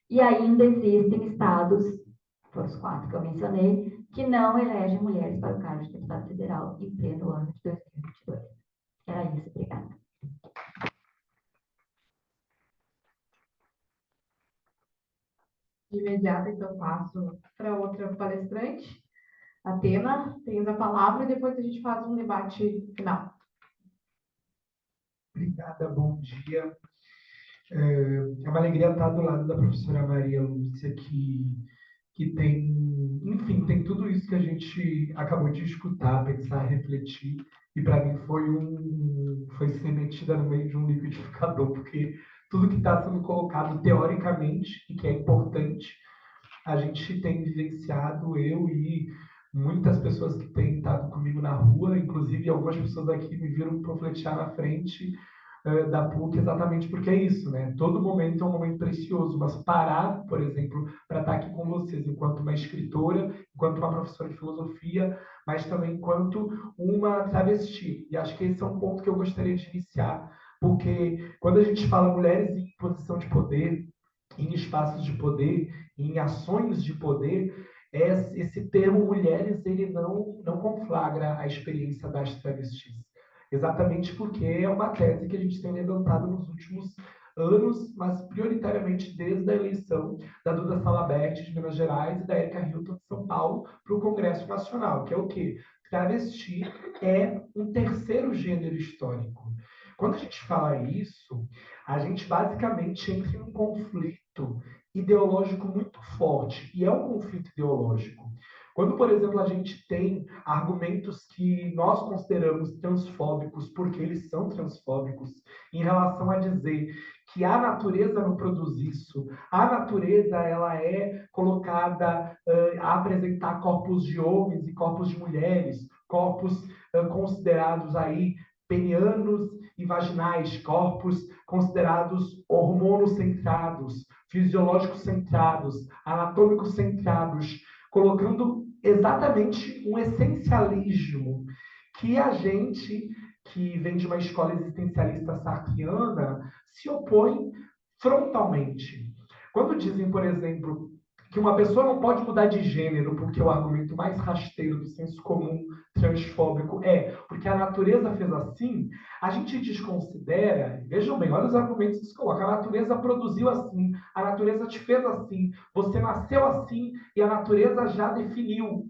e ainda existem estados, foram os 4 que eu mencionei, que não elegem mulheres para o cargo de deputado federal em pleno ano de 2022. Era isso, obrigada. De imediato, então, passo para outra palestrante. Atena, tens a palavra e depois a gente faz um debate final. Obrigada, bom dia. É uma alegria estar do lado da professora Maria Lúcia, que tem, enfim, tem tudo isso que a gente acabou de escutar, pensar, refletir, e para mim foi ser metida no meio de um liquidificador, porque tudo que está sendo colocado teoricamente, e que é importante, a gente tem vivenciado, eu e muitas pessoas que têm estado comigo na rua, inclusive algumas pessoas aqui me viram profetizar na frente da PUC, exatamente porque é isso, né? Todo momento é um momento precioso, mas parar, por exemplo, para estar aqui com vocês, enquanto uma escritora, enquanto uma professora de filosofia, mas também enquanto uma travesti. E acho que esse é um ponto que eu gostaria de iniciar, porque quando a gente fala mulheres em posição de poder, em espaços de poder, em ações de poder, esse termo mulheres, ele não conflagra a experiência das travestis. Exatamente porque é uma tese que a gente tem levantado nos últimos anos, mas prioritariamente desde a eleição da Duda Salabert de Minas Gerais e da Erika Hilton de São Paulo para o Congresso Nacional, que é o quê? Travesti é um terceiro gênero histórico. Quando a gente fala isso, a gente basicamente entra em um conflito ideológico muito forte, e é um conflito ideológico. Quando, por exemplo, a gente tem argumentos que nós consideramos transfóbicos, porque eles são transfóbicos, em relação a dizer que a natureza não produz isso, a natureza ela é colocada a apresentar corpos de homens e corpos de mulheres, corpos considerados aí penianos e vaginais, corpos considerados hormonocentrados, fisiológicos centrados, anatômicos centrados, colocando exatamente um essencialismo que a gente, que vem de uma escola existencialista sartreana, se opõe frontalmente. Quando dizem, por exemplo, que uma pessoa não pode mudar de gênero porque o argumento mais rasteiro do senso comum transfóbico é porque a natureza fez assim, a gente desconsidera, vejam bem, olha os argumentos que se colocam, a natureza produziu assim, a natureza te fez assim, você nasceu assim e a natureza já definiu.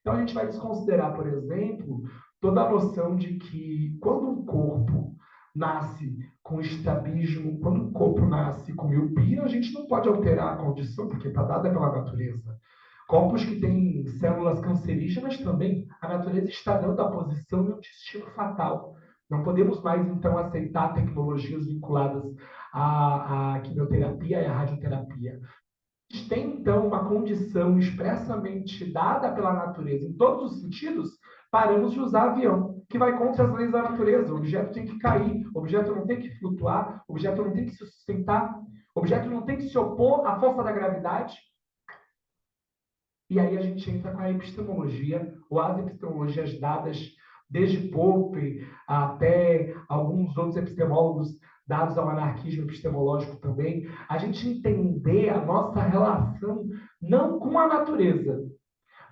Então a gente vai desconsiderar, por exemplo, toda a noção de que quando um corpo nasce com estrabismo, quando um corpo nasce com miopia, a gente não pode alterar a condição, porque está dada pela natureza. Corpos que têm células cancerígenas também, a natureza está dando a posição e o destino fatal. Não podemos mais, então, aceitar tecnologias vinculadas à quimioterapia e à radioterapia. A gente tem, então, uma condição expressamente dada pela natureza, em todos os sentidos, paramos de usar avião, que vai contra as leis da natureza. O objeto tem que cair, o objeto não tem que flutuar, o objeto não tem que se sustentar, o objeto não tem que se opor à força da gravidade. E aí a gente entra com a epistemologia, ou as epistemologias dadas desde Popper até alguns outros epistemólogos dados ao anarquismo epistemológico também, a gente entender a nossa relação não com a natureza,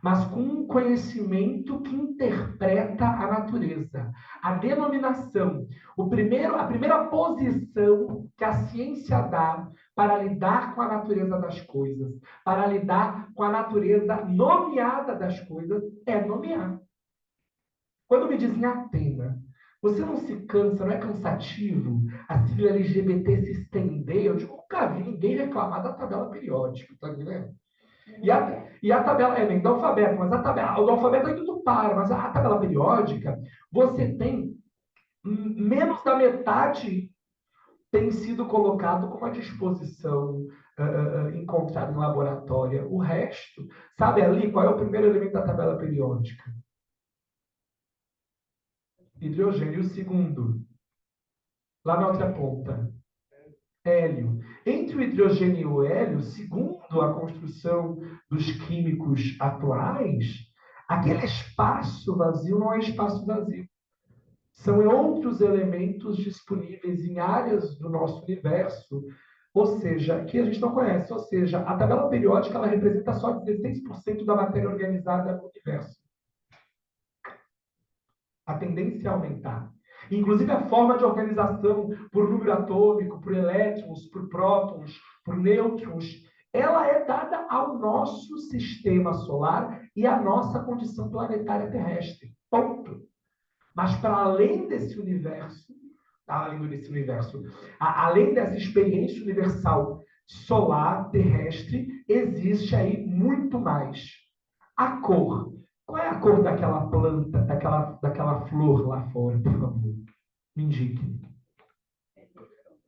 mas com um conhecimento que interpreta a natureza. A denominação, a primeira posição que a ciência dá para lidar com a natureza das coisas, para lidar com a natureza nomeada das coisas, é nomear. Quando me dizem Atena, você não se cansa, não é cansativo a sigla LGBT se estender? Eu digo, nunca vi ninguém reclamar da tabela periódica, tá entendendo? E a tabela, nem do alfabeto, mas a tabela, o do alfabeto ainda não para, mas a tabela periódica, você tem menos da metade tem sido colocado como à disposição encontrada em laboratório. O resto, sabe ali qual é o primeiro elemento da tabela periódica? Hidrogênio. O segundo, lá na outra ponta, hélio. Entre o hidrogênio e o hélio, segundo a construção dos químicos atuais, aquele espaço vazio não é espaço vazio. São outros elementos disponíveis em áreas do nosso universo, ou seja, que a gente não conhece. Ou seja, a tabela periódica ela representa só 16% da matéria organizada no universo. A tendência é aumentar. Inclusive, a forma de organização por número atômico, por elétrons, por prótons, por nêutrons, ela é dada ao nosso sistema solar e à nossa condição planetária terrestre. Ponto. Mas, para além desse universo, além dessa experiência universal solar, terrestre, existe aí muito mais. A cor. Qual é a cor daquela planta, daquela flor lá fora, por favor? Me indique.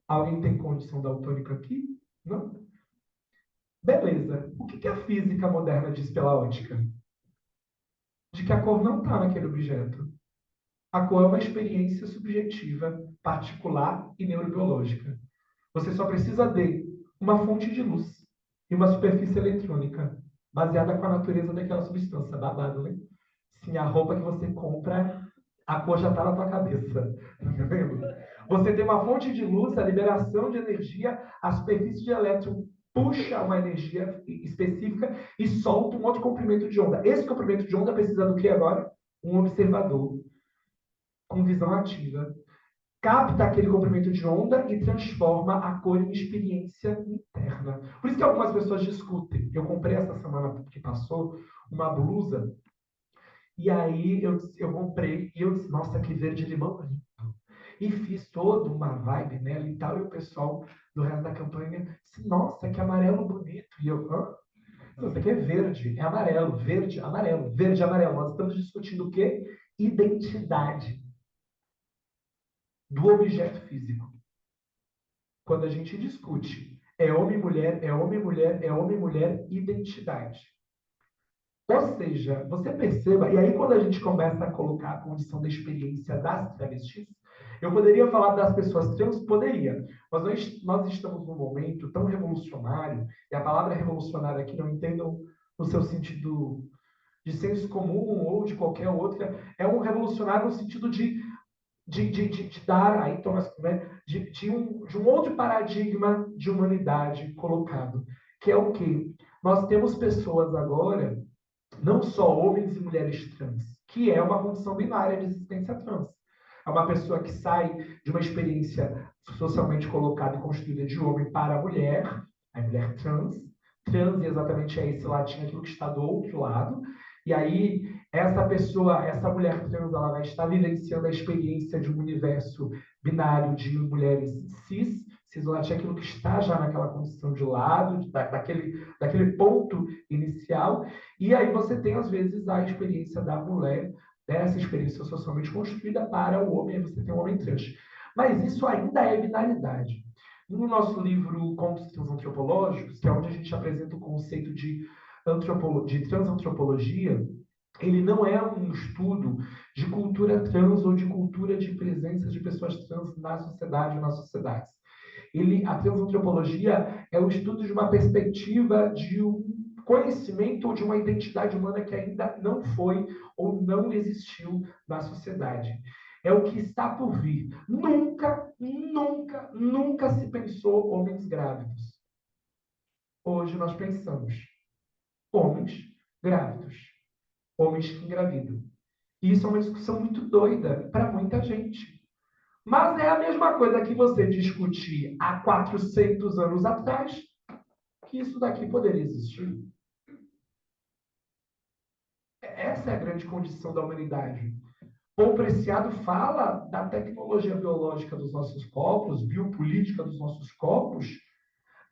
Alguém tem condição daltônica aqui? Não? Beleza. O que a física moderna diz pela ótica? De que a cor não está naquele objeto. A cor é uma experiência subjetiva, particular e neurobiológica. Você só precisa de uma fonte de luz e uma superfície eletrônica, baseada com a natureza daquela substância. Babado, né? Sim, a roupa que você compra, a cor já está na tua cabeça. Tá vendo? Você tem uma fonte de luz, a liberação de energia, a superfície de elétron puxa uma energia específica e solta um outro comprimento de onda. Esse comprimento de onda precisa do que agora? Um observador com visão ativa. Capta aquele comprimento de onda e transforma a cor em experiência interna. Por isso que algumas pessoas discutem. Eu comprei essa semana que passou uma blusa e aí eu comprei e eu disse, nossa, que verde limão lindo. E fiz toda uma vibe nela e tal, e o pessoal do resto da campanha disse, nossa, que amarelo bonito. E eu, Isso aqui é verde, é amarelo, verde, amarelo, verde, amarelo. Nós estamos discutindo o quê? Identidade do objeto físico. Quando a gente discute é homem, mulher, é homem, mulher, é homem, mulher, identidade. Ou seja, você perceba, e aí quando a gente começa a colocar a condição da experiência das travestis, eu poderia falar das pessoas trans, poderia, mas nós estamos num momento tão revolucionário, e a palavra revolucionária aqui não entendam no seu sentido de senso comum ou de qualquer outra, é um revolucionário no sentido de dar aí, Thomas, de um outro paradigma de humanidade colocado, que é o quê? Nós temos pessoas agora, não só homens e mulheres trans, que é uma condição binária de existência trans. É uma pessoa que sai de uma experiência socialmente colocada e construída de homem para a mulher trans. Trans exatamente é esse latim, aquilo que está do outro lado. E aí, essa pessoa, essa mulher trans, ela vai estar vivenciando a experiência de um universo binário de mulheres cis. Cis-latim é aquilo que está já naquela condição de lado, daquele ponto inicial. E aí você tem, às vezes, a experiência da mulher, dessa experiência socialmente construída para o homem, aí você tem o homem trans. Mas isso ainda é binaridade. No nosso livro Contos Transantropológicos, que é onde a gente apresenta o conceito de transantropologia, ele não é um estudo de cultura trans ou de cultura de presença de pessoas trans na sociedade ou nas sociedades. A transantropologia é o estudo de uma perspectiva de um conhecimento ou de uma identidade humana que ainda não foi ou não existiu na sociedade. é o que está por vir. Nunca, nunca, nunca se pensou homens grávidos. Hoje nós pensamos homens grávidos, homens que engravidam. E isso é uma discussão muito doida para muita gente. Mas é a mesma coisa que você discutir há 400 anos atrás que isso daqui poderia existir. Essa é a grande condição da humanidade. Paul Preciado fala da tecnologia biológica dos nossos corpos, biopolítica dos nossos corpos.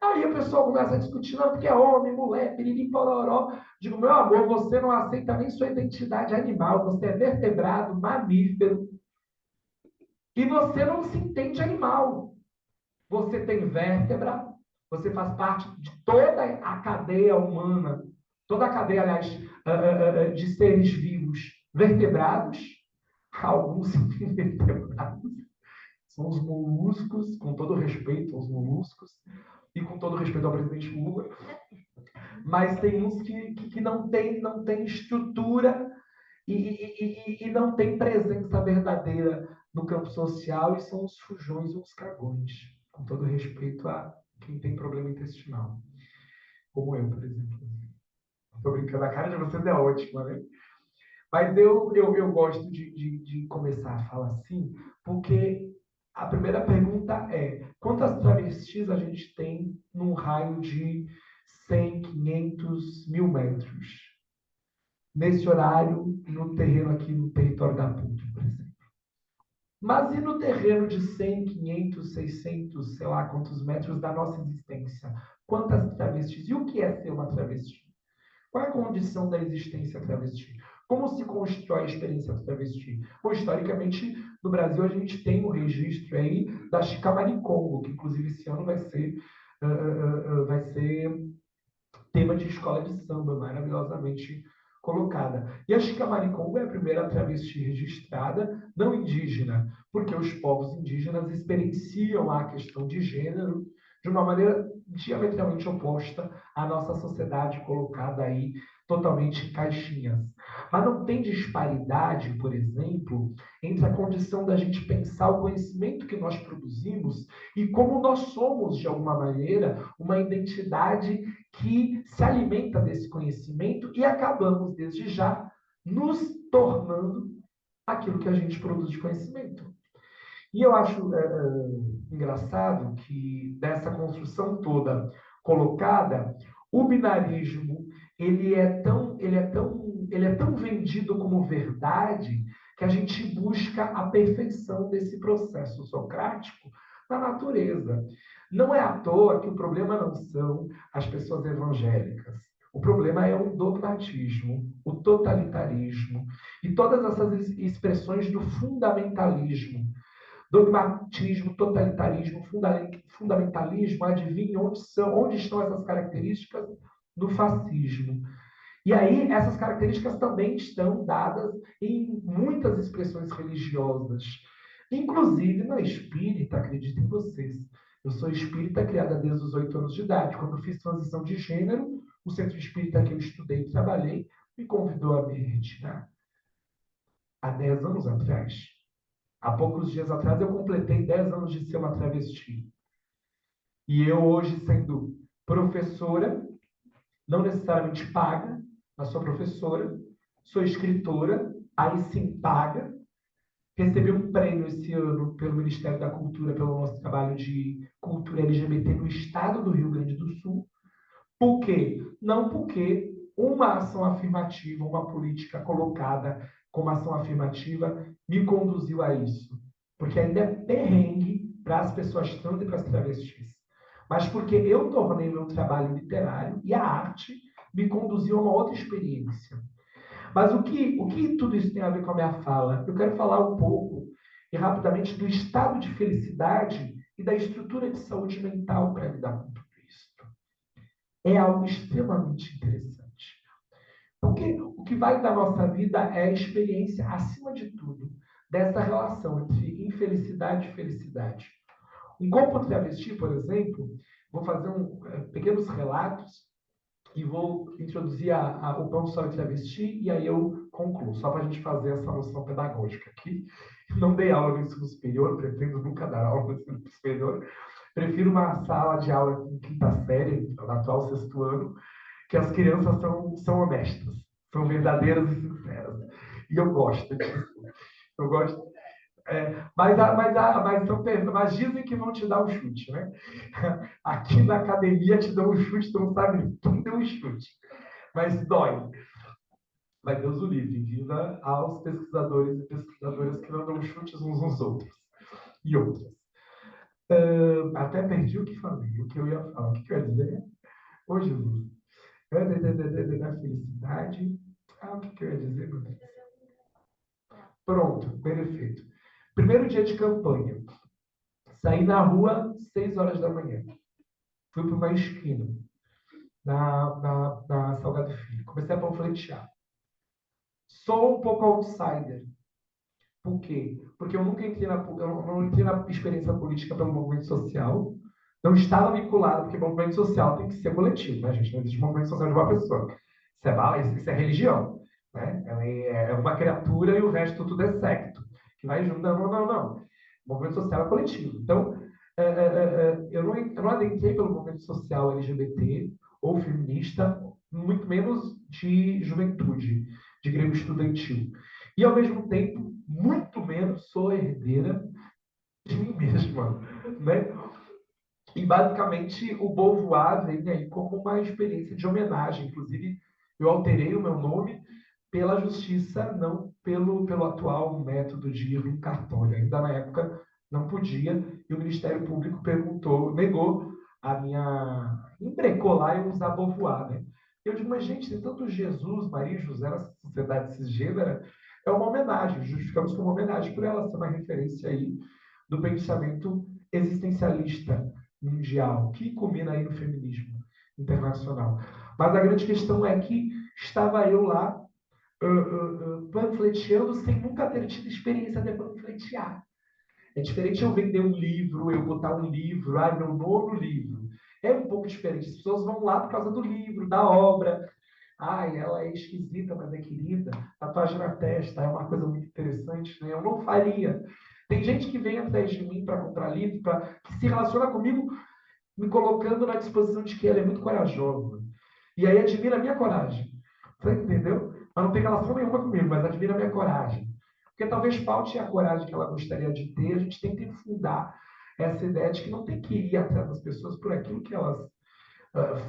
Aí o pessoal começa a discutir, não, porque é homem, mulher, piriri, pororó. Digo, meu amor, você não aceita nem sua identidade animal, você é vertebrado, mamífero, e você não se entende animal. Você tem vértebra, você faz parte de toda a cadeia humana, toda a cadeia, aliás, de seres vivos vertebrados, alguns invertebrados, são os moluscos, com todo respeito aos moluscos, e com todo respeito ao presidente Lula, mas tem uns que não tem estrutura e não tem presença verdadeira no campo social, e são os fujões e os cagões, com todo respeito a quem tem problema intestinal, como eu, por exemplo. Estou brincando, a cara de vocês é ótima, né? Mas eu gosto de começar a falar assim, porque a primeira pergunta é: quantas travestis a gente tem num raio de 100, 500, 1000 metros? Nesse horário, no terreno aqui no território da PUC, por exemplo. Mas e no terreno de 100, 500, 600, sei lá quantos metros da nossa existência? Quantas travestis? E o que é ser uma travesti? Qual é a condição da existência travesti? Como se constrói a experiência travesti? Bom, historicamente, no Brasil, a gente tem um registro aí da Chica Maricongo, que inclusive esse ano vai ser tema de escola de samba, maravilhosamente colocada. E a Chica Maricongo é a primeira travesti registrada não indígena, porque os povos indígenas experienciam a questão de gênero de uma maneira diametralmente oposta à nossa sociedade colocada aí totalmente em caixinhas. Mas não tem disparidade, por exemplo, entre a condição da gente pensar o conhecimento que nós produzimos e como nós somos, de alguma maneira, uma identidade que se alimenta desse conhecimento e acabamos, desde já, nos tornando aquilo que a gente produz de conhecimento. E eu acho engraçado que dessa construção toda colocada, o binarismo ele é tão vendido como verdade que a gente busca a perfeição desse processo socrático na natureza. Não é à toa que o problema não são as pessoas evangélicas. O problema é o dogmatismo, o totalitarismo e todas essas expressões do fundamentalismo. Dogmatismo, totalitarismo, fundamentalismo, adivinha onde estão essas características? No fascismo. E aí, essas características também estão dadas em muitas expressões religiosas, inclusive na espírita, acreditem vocês. Eu sou espírita criada desde os 8 anos de idade. Quando eu fiz transição de gênero, o centro espírita que eu estudei e trabalhei me convidou a me retirar. Há 10 anos atrás. Há poucos dias atrás eu completei 10 anos de ser uma travesti. E eu hoje, sendo professora, não necessariamente paga, mas sou professora, sou escritora, aí sim paga. Recebi um prêmio esse ano pelo Ministério da Cultura, pelo nosso trabalho de cultura LGBT no estado do Rio Grande do Sul. Por quê? Não porque uma ação afirmativa, uma política colocada como ação afirmativa me conduziu a isso. Porque ainda é perrengue para as pessoas trans e para as travestis. Mas porque eu tornei meu trabalho literário e a arte me conduziu a uma outra experiência. Mas o que tudo isso tem a ver com a minha fala? Eu quero falar um pouco e rapidamente do estado de felicidade e da estrutura de saúde mental para lidar com tudo isso. É algo extremamente interessante. Porque o que vale da nossa vida é a experiência, acima de tudo, dessa relação entre infelicidade e felicidade. Um corpo travesti, por exemplo, vou fazer pequenos relatos. e vou introduzir o pão, sol e travesti, e aí eu concluo, só para a gente fazer essa noção pedagógica aqui. Não dei aula no ensino superior, pretendo nunca dar aula no ensino superior. Prefiro uma sala de aula em quinta série, no atual sexto ano, que as crianças são honestas, são verdadeiras e sinceras. E eu gosto disso. Eu gosto. Mas dizem que vão te dar um chute, né? Aqui na academia te dão um chute, tu não sabe quem deu um chute. Mas dói. Mas Deus o livre, viva aos pesquisadores e pesquisadoras que não dão chutes uns nos outros. E outras. Até perdi o que falei, o que eu ia falar. O que eu ia dizer? Ô, Jesus. Da felicidade. O que eu ia dizer, meu Deus? Pronto, perfeito. Primeiro dia de campanha. Saí na rua 6 horas da manhã. Fui para uma esquina, na Salgado Filho. Comecei a panfletear. Sou um pouco outsider. Por quê? Porque eu nunca entrei eu não entrei na experiência política pelo movimento social. Não estava vinculado, porque movimento social tem que ser coletivo, né, gente? Não existe movimento social de uma pessoa. Isso é bala, isso é religião. Né? É uma criatura e o resto tudo é secto. Que vai junto. Não, não, não, não. O movimento social é coletivo. Então, eu não adentrei pelo movimento social LGBT ou feminista, muito menos de juventude, de grêmio estudantil. E, ao mesmo tempo, muito menos sou herdeira de mim mesma. Né? E, basicamente, o Beauvoir vem aí como uma experiência de homenagem. Inclusive, eu alterei o meu nome pela justiça, não pelo atual método de ir no cartório. Ainda na época não podia, e o Ministério Público negou a minha embrecolar e usar Beauvoir, né? Eu digo, mas gente, tem tanto Jesus, Maria e José na sociedade cisgênera, é uma homenagem, justificamos como homenagem por ela ser uma referência aí do pensamento existencialista mundial, que culmina aí no feminismo internacional. Mas a grande questão é que estava eu lá panfleteando sem nunca ter tido experiência de panfletear. É diferente eu vender um livro, eu botar um livro, meu nono livro. É um pouco diferente. As pessoas vão lá por causa do livro, da obra. Ela é esquisita, mas é querida. Tatuagem na testa é uma coisa muito interessante, né? Eu não faria. Tem gente que vem atrás de mim para comprar livro, que se relaciona comigo, me colocando na disposição de que ela é muito corajosa. E aí admira a minha coragem. Você entendeu? Ela não tem relação nenhuma comigo, mas admira a minha coragem. Porque talvez falte a coragem que ela gostaria de ter. A gente tem que fundar essa ideia de que não tem que ir atrás das pessoas por aquilo que elas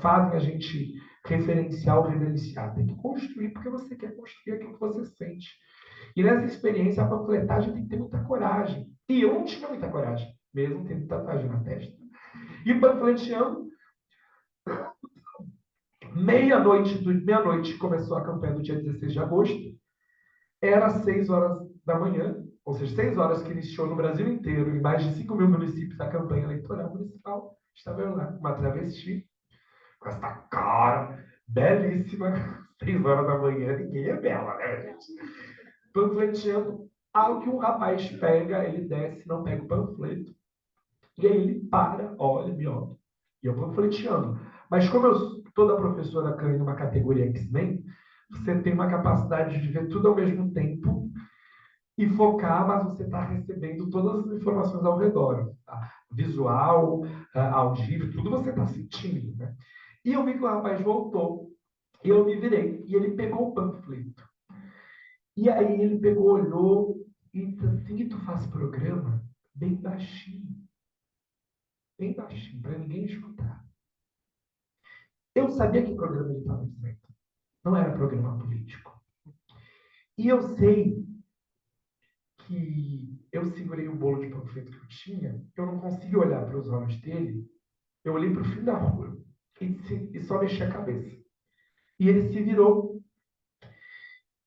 fazem a gente referenciar ou reverenciar. Tem que construir porque você quer construir aquilo que você sente. E nessa experiência, a panfletagem tem que ter muita coragem. E eu não tinha muita coragem, mesmo tendo tatuagem na testa. E panfleteando, meia-noite começou a campanha do dia 16 de agosto, era 6 horas da manhã, ou seja, 6 horas que iniciou no Brasil inteiro, em mais de 5 mil municípios, a campanha eleitoral municipal. Estava eu lá, uma travesti, com essa cara belíssima, 6 horas da manhã, ninguém é bela, né, gente? Panfleteando, ao que um rapaz pega, ele desce, não pega o panfleto, e aí ele para, olha, me olha, e eu panfleteando. Mas como toda professora cai numa categoria X-Men, você tem uma capacidade de ver tudo ao mesmo tempo e focar, mas você está recebendo todas as informações ao redor. Tá? Visual, audível, tudo você está sentindo. Né? E eu vi que o rapaz voltou, e eu me virei, e ele pegou o panfleto. E aí ele pegou, olhou, e disse assim, tu faz programa? Bem baixinho, para ninguém escutar. Eu sabia que programa ele estava dizendo. Não era programa político. E eu sei que eu segurei o bolo de panfleto que eu tinha, eu não consegui olhar para os olhos dele, eu olhei para o fim da rua e só mexi a cabeça. E ele se virou.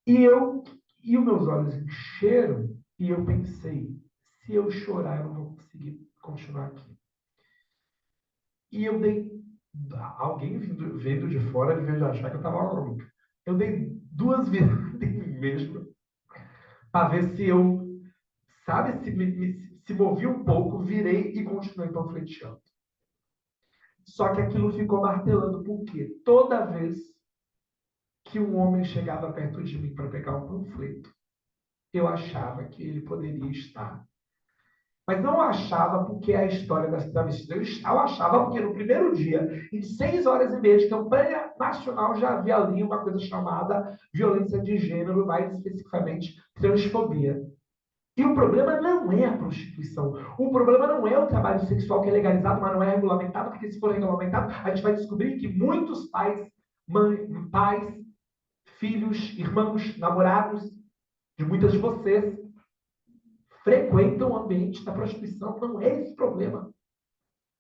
E os meus olhos encheram e eu pensei, se eu chorar, eu não vou conseguir continuar aqui. E eu dei, alguém vindo de fora devia achar que eu estava louca. Eu dei 2 viradas em mim mesmo para ver se eu, sabe, se movi um pouco, virei e continuei panfleteando. Só que aquilo ficou martelando, porque toda vez que um homem chegava perto de mim para pegar um panfleto, eu achava que ele poderia estar. Mas não achava porque é a história das travestis. Eu achava porque no primeiro dia, em 6 horas e meia de campanha nacional, já havia ali uma coisa chamada violência de gênero, mais especificamente transfobia. E o problema não é a prostituição. O problema não é o trabalho sexual que é legalizado, mas não é regulamentado, porque se for regulamentado, a gente vai descobrir que muitos pais, filhos, irmãos, namorados de muitas de vocês frequentam o ambiente da prostituição. Não é esse problema.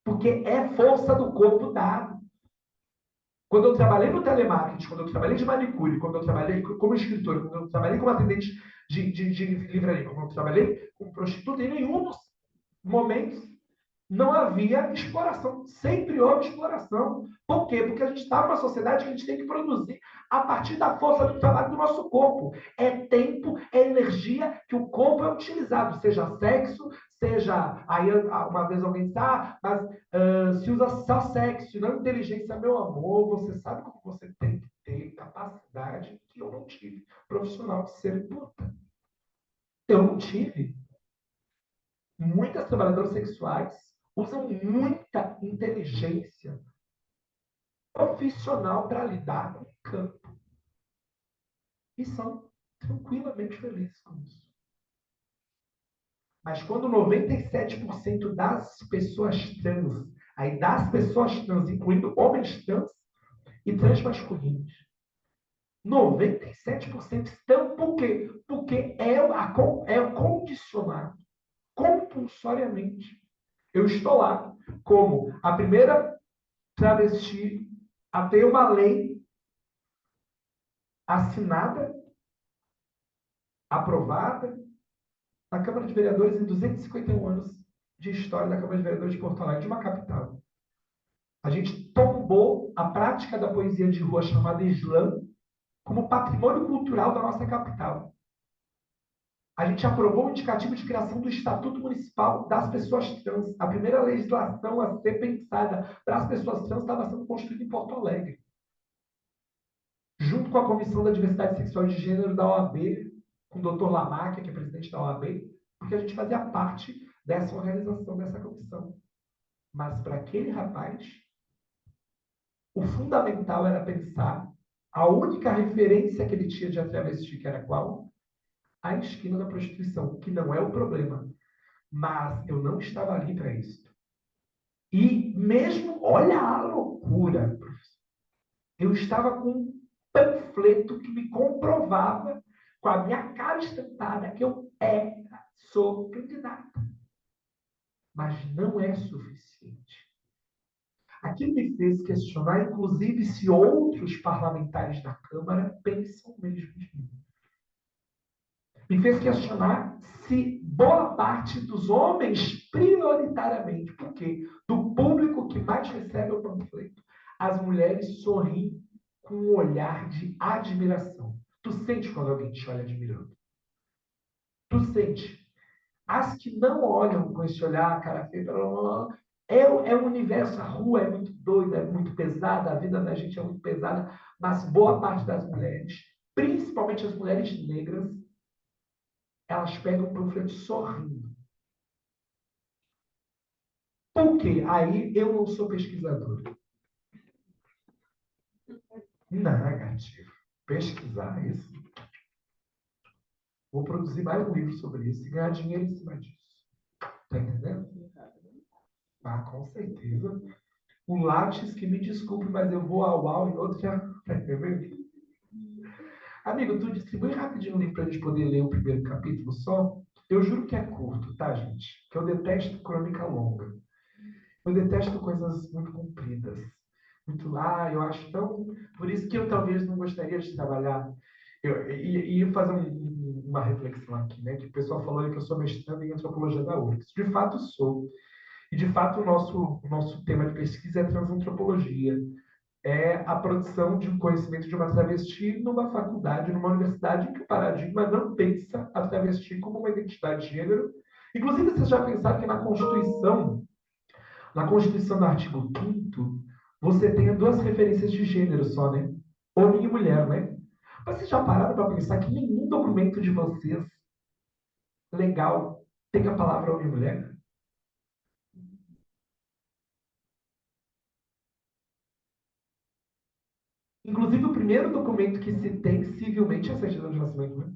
Porque é força do corpo dado. Quando eu trabalhei no telemarketing, quando eu trabalhei de manicure, quando eu trabalhei como escritor, quando eu trabalhei como atendente de livraria, quando eu trabalhei como prostituta, em nenhum dos momentos não havia exploração. Sempre houve exploração. Por quê? Porque a gente está numa sociedade que a gente tem que produzir a partir da força do trabalho do nosso corpo. É tempo, é energia que o corpo é utilizado, seja sexo, seja... Aí uma vez alguém disse, mas se usa só sexo, não inteligência. Meu amor, você sabe como você tem que ter capacidade que eu não tive, profissional de ser puta. Eu não tive. Muitas trabalhadoras sexuais usam muita inteligência profissional para lidar com o campo. E são tranquilamente felizes com isso. Mas quando 97% das pessoas trans, incluindo homens trans e transmasculinos, 97% estão por quê? Porque é condicionado compulsoriamente. Eu estou lá como a primeira travesti a ter uma lei assinada, aprovada, na Câmara de Vereadores em 251 anos de história da Câmara de Vereadores de Porto Alegre, de uma capital. A gente tombou a prática da poesia de rua chamada Islã como patrimônio cultural da nossa capital. A gente aprovou o indicativo de criação do Estatuto Municipal das Pessoas Trans. A primeira legislação a ser pensada para as pessoas trans estava sendo construída em Porto Alegre. Junto com a Comissão da Diversidade Sexual e de Gênero da OAB, com o Dr. Lamarck, que é presidente da OAB, porque a gente fazia parte dessa organização, dessa comissão. Mas para aquele rapaz, o fundamental era pensar a única referência que ele tinha de travesti, que era qual? A esquina da prostituição, que não é o problema. Mas eu não estava ali para isso. E mesmo, olha a loucura, professor. Eu estava com um panfleto que me comprovava, com a minha cara estampada, que eu sou candidata. Mas não é suficiente. Aquilo me fez questionar, inclusive, se outros parlamentares da Câmara pensam mesmo de mim. Me fez questionar se boa parte dos homens, prioritariamente, porque do público que mais recebe o panfleto, as mulheres sorriem com um olhar de admiração. Tu sente quando alguém te olha admirando? Tu sente? As que não olham com esse olhar, cara feia, é um universo, a rua é muito doida, é muito pesada, a vida da gente é muito pesada, mas boa parte das mulheres, principalmente as mulheres negras, elas pegam o panfleto sorrindo. Por quê? Aí eu não sou pesquisador. Negativo. Pesquisar isso. Vou produzir mais um livro sobre isso e ganhar dinheiro em cima disso. Tá entendendo? Com certeza. O Lattes, que me desculpe, mas eu vou ao e outro já. Tá entendendo? Amigo, tu distribui rapidinho o livro para a gente poder ler o primeiro capítulo só? Eu juro que é curto, tá, gente? Que eu detesto crônica longa. Eu detesto coisas muito compridas. Muito lá, eu acho tão... Por isso que eu talvez não gostaria de trabalhar. E fazer uma reflexão aqui, né? Que o pessoal falou que eu sou mestrando em antropologia da UFRGS. De fato, sou. E, de fato, o nosso tema de pesquisa é transantropologia. É a produção de um conhecimento de uma travesti numa faculdade, numa universidade em que o paradigma não pensa a travesti como uma identidade de gênero. Inclusive, vocês já pensaram que na Constituição Na Constituição, no artigo 5º, você tem duas referências de gênero só, né? Homem e mulher, né? Mas vocês já pararam para pensar que nenhum documento de vocês legal tem a palavra homem e mulher? Inclusive, o primeiro documento que se tem civilmente é a certidão de nascimento, né?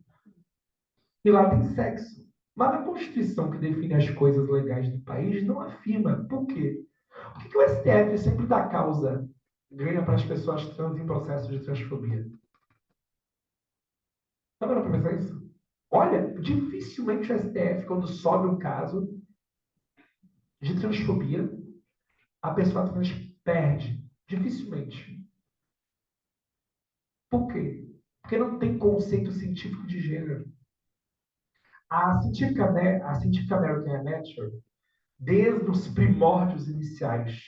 E lá tem sexo. Mas a Constituição que define as coisas legais do país não afirma. Por quê? Por que o STF sempre dá causa, ganha para as pessoas trans em processo de transfobia? Tá vendo para pensar isso? Olha, dificilmente o STF, quando sobe um caso de transfobia, a pessoa trans perde. Dificilmente. Por quê? Porque não tem conceito científico de gênero. A Scientific American Nature, desde os primórdios iniciais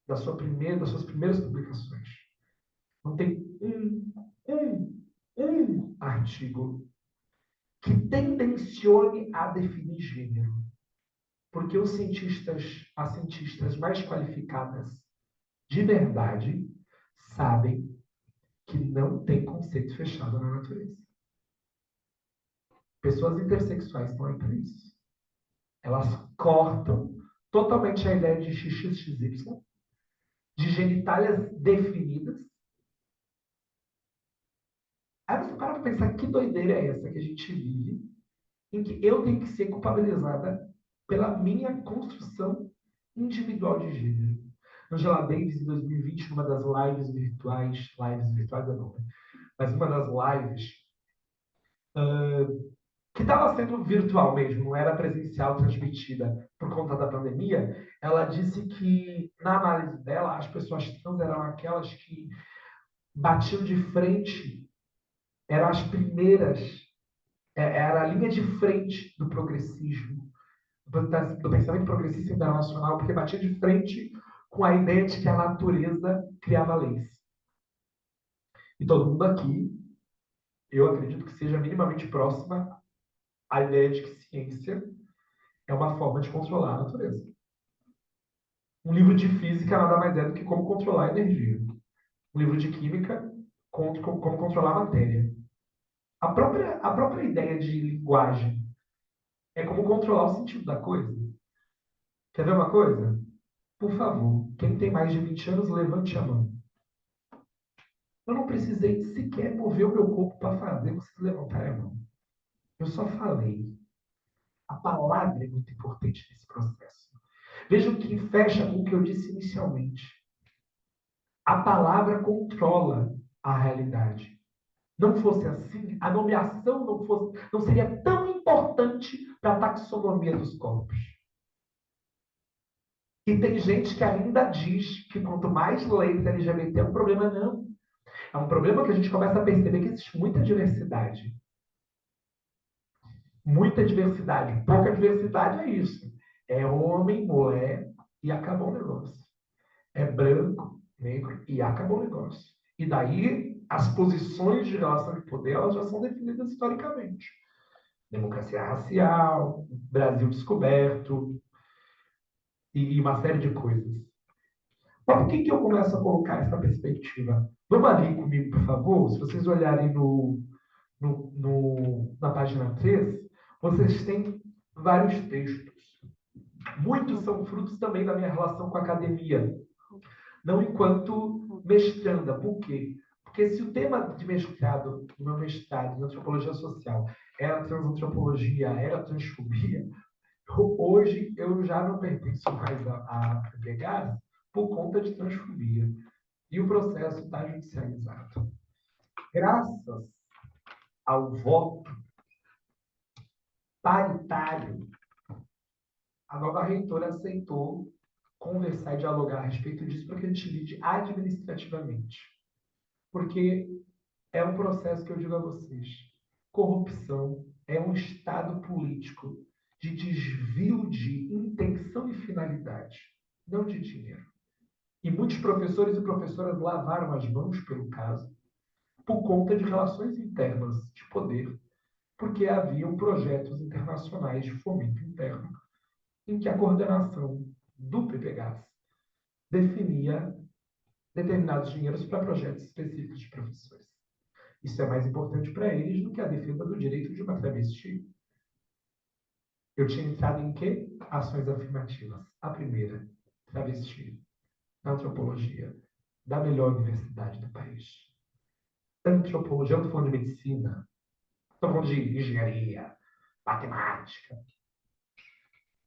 das suas primeiras publicações, não tem um artigo que tendencione a definir gênero. Porque as cientistas mais qualificadas de verdade sabem que não tem conceito fechado na natureza. Pessoas intersexuais estão aí para isso. Elas cortam totalmente a ideia de XXXY, de genitálias definidas. Aí você para pensar que doideira é essa que a gente vive, em que eu tenho que ser culpabilizada pela minha construção individual de gênero. Angela Davis, em 2020, numa das lives virtuais não, né? Mas uma das lives, que estava sendo virtual mesmo, não era presencial, transmitida por conta da pandemia, ela disse que, na análise dela, as pessoas trans eram aquelas que batiam de frente, eram as primeiras, era a linha de frente do progressismo, do pensamento progressista internacional, porque batia de frente com a ideia de que a natureza criava leis. E todo mundo aqui, eu acredito que seja minimamente próxima à ideia de que ciência é uma forma de controlar a natureza. Um livro de física nada mais é do que como controlar a energia. Um livro de química, como controlar a matéria. A própria ideia de linguagem é como controlar o sentido da coisa. Quer ver uma coisa? Por favor, quem tem mais de 20 anos, levante a mão. Eu não precisei sequer mover o meu corpo para fazer vocês levantarem a mão. Eu só falei. A palavra é muito importante nesse processo. Vejam que fecha com o que eu disse inicialmente. A palavra controla a realidade. Não fosse assim, a nomeação não seria tão importante para a taxonomia dos corpos. E tem gente que ainda diz que quanto mais leis LGBT é um problema. Não. É um problema que a gente começa a perceber que existe muita diversidade. Muita diversidade. Pouca diversidade é isso. É homem, mulher e acabou o negócio. É branco, negro e acabou o negócio. E daí as posições de relação de poder elas já são definidas historicamente. Democracia racial, Brasil descoberto e uma série de coisas. Mas por que eu começo a colocar essa perspectiva? Vamos ali comigo, por favor? Se vocês olharem na página 3, vocês têm vários textos. Muitos são frutos também da minha relação com a academia. Não enquanto mestranda. Por quê? Porque se o tema de mestrado, do meu mestrado em antropologia social, era transantropologia, era transfobia, hoje eu já não pertenço mais a pegar por conta de transfobia. E o processo está judicializado. Graças ao voto paritário, a nova reitora aceitou conversar e dialogar a respeito disso para que a gente lide administrativamente. Porque é um processo que eu digo a vocês. Corrupção é um estado político de desvio de intenção e finalidade, não de dinheiro. E muitos professores e professoras lavaram as mãos pelo caso por conta de relações internas de poder, porque haviam projetos internacionais de fomento interno em que a coordenação do PPGAS definia determinados dinheiros para projetos específicos de professores. Isso é mais importante para eles do que a defesa do direito de uma travesti. Eu tinha entrado em quê? Ações afirmativas. A primeira, travesti, na antropologia, da melhor universidade do país. Antropologia, eu não estou falando de medicina, estou falando de engenharia, matemática.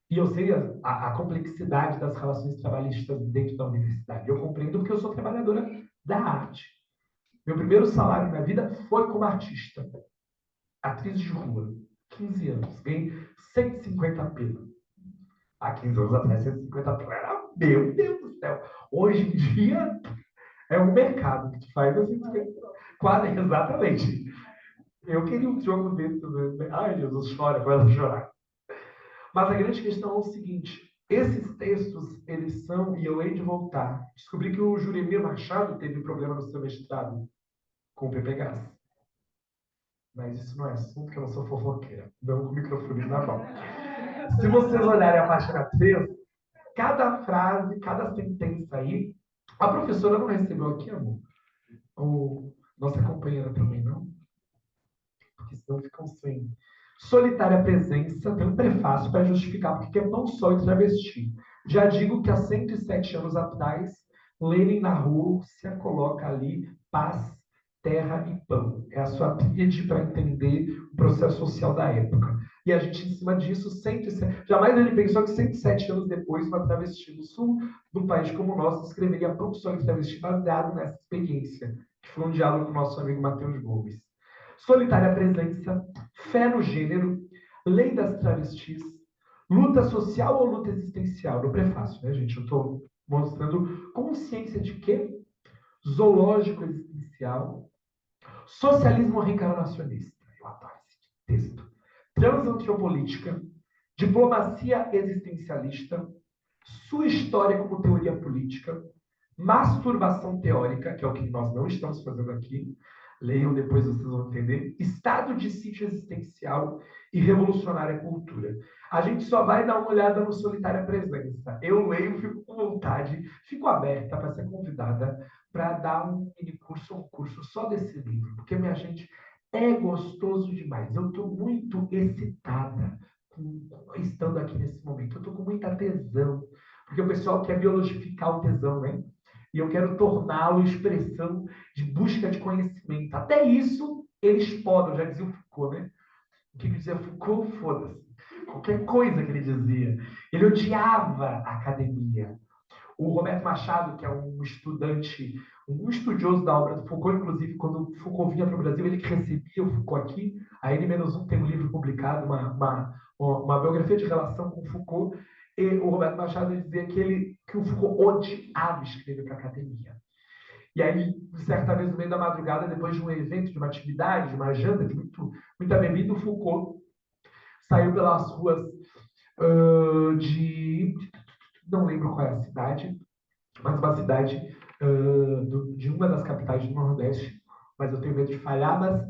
E eu sei a complexidade das relações trabalhistas dentro da universidade. Eu compreendo porque eu sou trabalhadora da arte. Meu primeiro salário na vida foi como artista. Atriz de rua. 15 anos. Ganhei 150 pila. Há 15 anos atrás, 150 pila era, meu Deus do céu. Hoje em dia, é um mercado que te faz assim. Quase, exatamente. Eu queria um jogo desse. Né? Ai, Jesus, chora, começa a chorar. Mas a grande questão é o seguinte: esses textos, eles são, e eu hei de voltar, descobri que o Juremir Machado teve problema no seu mestrado com o PPGás. Mas isso não é assunto, que eu não sou fofoqueira. Não com o microfone na mão. Se vocês olharem a página 3, cada frase, cada sentença aí, a professora não recebeu aqui, amor? Ou nossa companheira também, não? Porque senão ficam sem. Solitária presença tem um prefácio para justificar porque é pão, sol e travesti. Já digo que há 107 anos atrás, Lenin na Rússia coloca ali paz, terra e pão. É a sua tríade para entender o processo social da época. E a gente, em cima disso, 107... jamais ele pensou que 107 anos depois, uma travesti do sul do país como o nosso escreveria pão, sol e travesti baseado nessa experiência, que foi um diálogo com o nosso amigo Matheus Gomes. Solitária presença, fé no gênero, lei das travestis, luta social ou luta existencial? No prefácio, né, gente? Eu estou mostrando consciência de quê? Zoológico existencial, socialismo reencarnacionista. Eu adoro esse texto. Transantropolítica, diplomacia existencialista, sua história como teoria política, masturbação teórica, que é o que nós não estamos fazendo aqui, leiam depois, vocês vão entender, estado de sítio existencial e revolucionária cultura. A gente só vai dar uma olhada no Solitária Presença. Eu leio, fico com vontade, fico aberta para ser convidada para dar um mini curso, um curso só desse livro, porque, minha gente, é gostoso demais. Eu estou muito excitada estando aqui nesse momento. Eu estou com muita tesão, porque o pessoal quer biologificar o tesão, né? E eu quero torná-lo expressão de busca de conhecimento. Até isso, eles podem, já dizia o Foucault, né? O que dizia Foucault? Foda-se. Qualquer coisa que ele dizia. Ele odiava a academia. O Roberto Machado, que é um estudante, um estudioso da obra do Foucault, inclusive, quando o Foucault vinha para o Brasil, ele que recebia o Foucault aqui. A N-1 tem um livro publicado, uma biografia de relação com o Foucault. E o Roberto Machado dizia que o Foucault odiava escrever para a academia. E aí, certa vez, no meio da madrugada, depois de um evento, de uma atividade, de uma janta, de muita bebida, o Foucault saiu pelas ruas não lembro qual é a cidade, mas uma cidade de uma das capitais do Nordeste, mas eu tenho medo de falhar,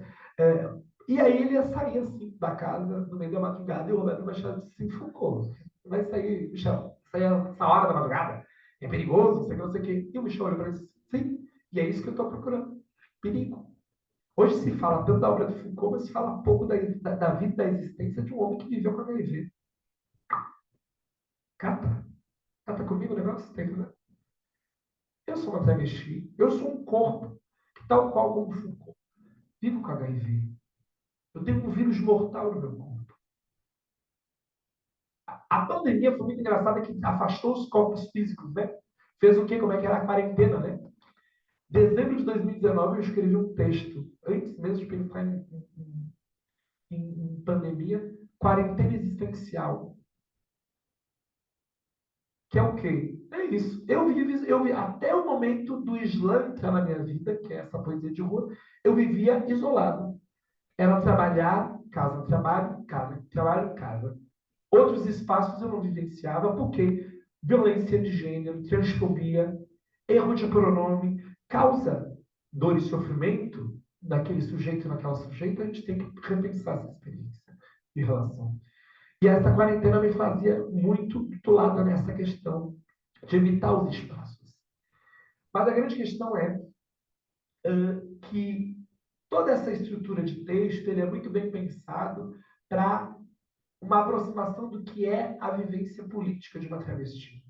e aí ele ia sair assim da casa no meio da madrugada e o Roberto Machado disse assim: Foucault, vai sair, Michel, sair essa hora da madrugada? É perigoso, não sei o que, não sei o que. E o Michel olhou para ele e disse: sim, e é isso que eu estou procurando, perigo. Hoje se fala tanto da obra do Foucault, mas se fala pouco da vida, da existência de um homem que viveu com HIV. Cata comigo o negócio? Tá entendendo? Eu sou uma travesti, eu sou um corpo, que tal qual como Foucault, vivo com HIV. Eu tenho um vírus mortal no meu corpo. A pandemia foi muito engraçada, que afastou os corpos físicos, né? Fez o quê? Como é que era a quarentena, né? Dezembro de 2019, eu escrevi um texto, antes mesmo de pensar em pandemia, quarentena existencial. Que é o quê? É isso. Eu vi até o momento do Islã entrar na minha vida, que é essa poesia de rua, eu vivia isolado. Era trabalhar, casa, trabalho, casa, trabalho, casa. Outros espaços eu não vivenciava, porque violência de gênero, transfobia, erro de pronome, causa dor e sofrimento daquele sujeito e naquela sujeita. A gente tem que repensar essa experiência de relação. E essa quarentena me fazia muito bitolada nessa questão de evitar os espaços. Mas a grande questão é que toda essa estrutura de texto ele é muito bem pensado para uma aproximação do que é a vivência política de uma travesti,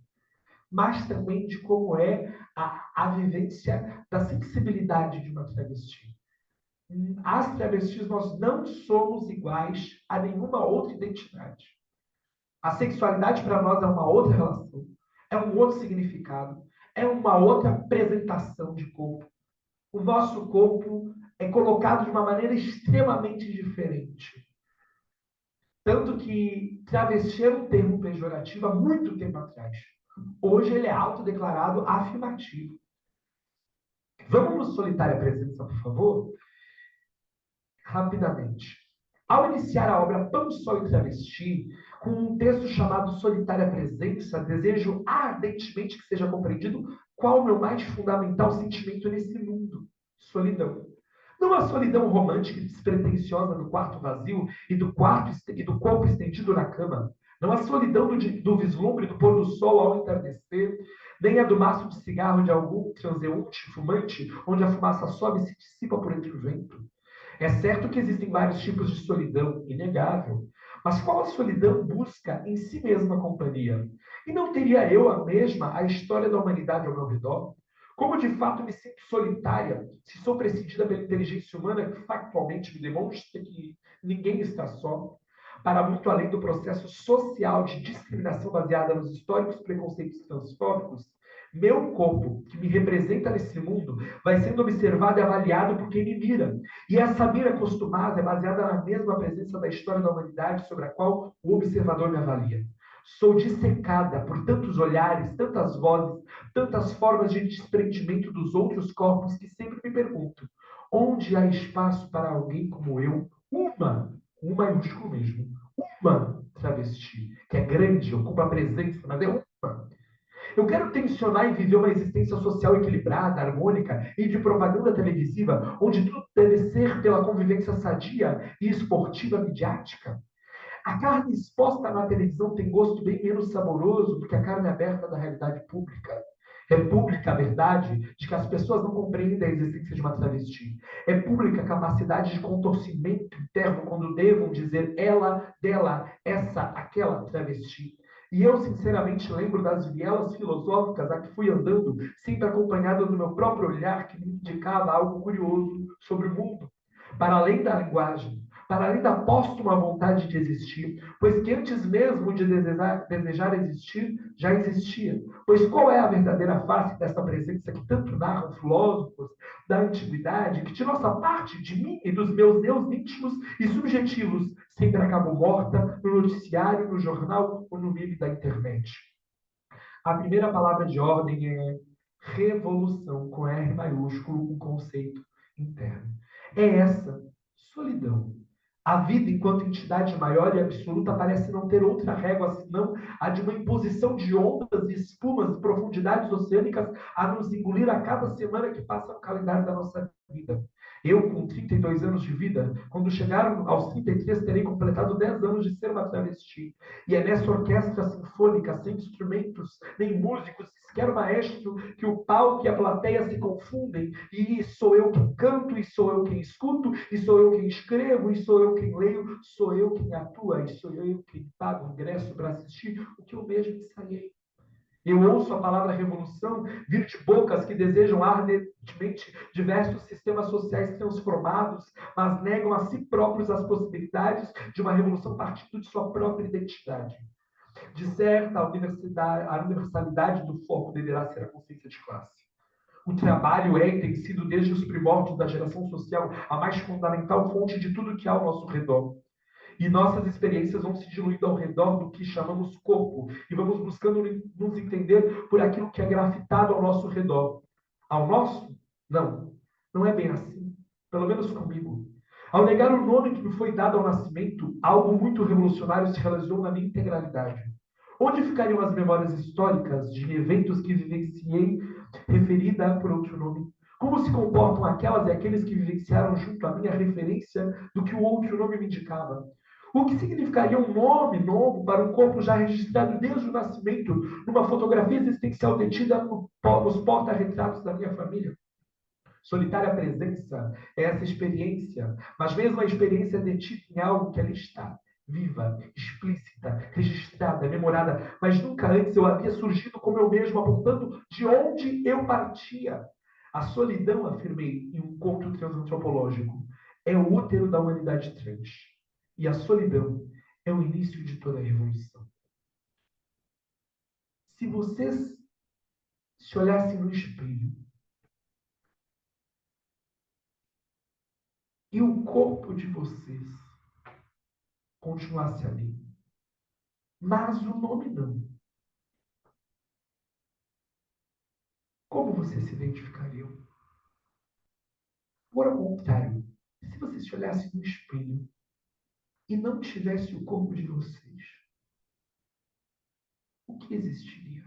mas também de como é a vivência da sensibilidade de uma travesti. As travestis, nós não somos iguais a nenhuma outra identidade. A sexualidade para nós é uma outra relação, é um outro significado, é uma outra apresentação de corpo. O nosso corpo é colocado de uma maneira extremamente diferente. Tanto que travesti era um termo pejorativo há muito tempo atrás. Hoje ele é autodeclarado afirmativo. Vamos no Solitária Presença, por favor? Rapidamente. Ao iniciar a obra Pão, Sol e Travesti, com um texto chamado Solitária Presença, desejo ardentemente que seja compreendido qual o meu mais fundamental sentimento nesse mundo: solidão. Não a solidão romântica e despretensiosa do quarto vazio e do corpo estendido na cama. Não a solidão do vislumbre do pôr do sol ao entardecer, nem a do maço de cigarro de algum transeunte fumante, onde a fumaça sobe e se dissipa por entre o vento. É certo que existem vários tipos de solidão, inegável. Mas qual a solidão busca em si mesma companhia? E não teria eu a mesma a história da humanidade ao meu redor? Como de fato me sinto solitária, se sou precedida pela inteligência humana que factualmente me demonstra que ninguém está só, para muito além do processo social de discriminação baseada nos históricos preconceitos transfóbicos, meu corpo, que me representa nesse mundo, vai sendo observado e avaliado por quem me mira. E essa mira acostumada é baseada na mesma presença da história da humanidade sobre a qual o observador me avalia. Sou dissecada por tantos olhares, tantas vozes, tantas formas de desprendimento dos outros corpos que sempre me pergunto: onde há espaço para alguém como eu? Com um maiúsculo mesmo, uma travesti, que é grande, ocupa a presença, mas é uma. Eu quero tensionar e viver uma existência social equilibrada, harmônica e de propaganda televisiva, onde tudo deve ser pela convivência sadia e esportiva midiática. A carne exposta na televisão tem gosto bem menos saboroso do que a carne aberta da realidade pública. É pública a verdade de que as pessoas não compreendem a existência de uma travesti. É pública a capacidade de contorcimento interno quando devam dizer ela, dela, essa, aquela travesti. E eu, sinceramente, lembro das vielas filosóficas a que fui andando, sempre acompanhado do meu próprio olhar que me indicava algo curioso sobre o mundo, para além da linguagem, para além da póstuma vontade de existir, pois que antes mesmo de desejar existir, já existia. Pois qual é a verdadeira face desta presença que tanto narram filósofos da antiguidade, que de nossa parte, de mim e dos meus deus íntimos e subjetivos, sempre acabou morta no noticiário, no jornal ou no meme da internet? A primeira palavra de ordem é revolução, com R maiúsculo, um conceito interno. É essa solidão. A vida, enquanto entidade maior e absoluta, parece não ter outra régua senão a de uma imposição de ondas e espumas e profundidades oceânicas a nos engolir a cada semana que passa no calendário da nossa vida. Eu, com 32 anos de vida, quando chegar aos 33, terei completado 10 anos de ser uma travesti. E é nessa orquestra sinfônica, sem instrumentos, nem músicos, sequer maestro, que o palco e a plateia se confundem. E sou eu quem canto, e sou eu quem escuto, e sou eu quem escrevo, e sou eu quem leio, sou eu quem atua, e sou eu quem paga o ingresso para assistir o que eu mesmo ensaiei. Eu ouço a palavra revolução vir de bocas que desejam ardentemente diversos sistemas sociais transformados, mas negam a si próprios as possibilidades de uma revolução partindo de sua própria identidade. De certa, a universalidade do foco deverá ser a consciência de classe. O trabalho é e tem sido, desde os primórdios da geração social, a mais fundamental fonte de tudo que há ao nosso redor. E nossas experiências vão se diluindo ao redor do que chamamos corpo. E vamos buscando nos entender por aquilo que é grafitado ao nosso redor. Ao nosso? Não. Não é bem assim. Pelo menos comigo. Ao negar o nome que me foi dado ao nascimento, algo muito revolucionário se realizou na minha integralidade. Onde ficariam as memórias históricas de eventos que vivenciei, referida por outro nome? Como se comportam aquelas e aqueles que vivenciaram junto à minha referência do que o outro nome me indicava? O que significaria um nome novo para um corpo já registrado desde o nascimento, numa fotografia existencial detida nos porta-retratos da minha família? Solitária presença é essa experiência, mas mesmo a experiência detida em algo que ali está, viva, explícita, registrada, memorada, mas nunca antes eu havia surgido como eu mesmo, apontando de onde eu partia. A solidão, afirmei em um encontro transantropológico, é o útero da humanidade trans. E a solidão é o início de toda a revolução. Se vocês se olhassem no espelho e o corpo de vocês continuasse ali, mas o nome não, como vocês se identificariam? Por ao contrário, se vocês se olhassem no espelho e não tivesse o corpo de vocês, o que existiria?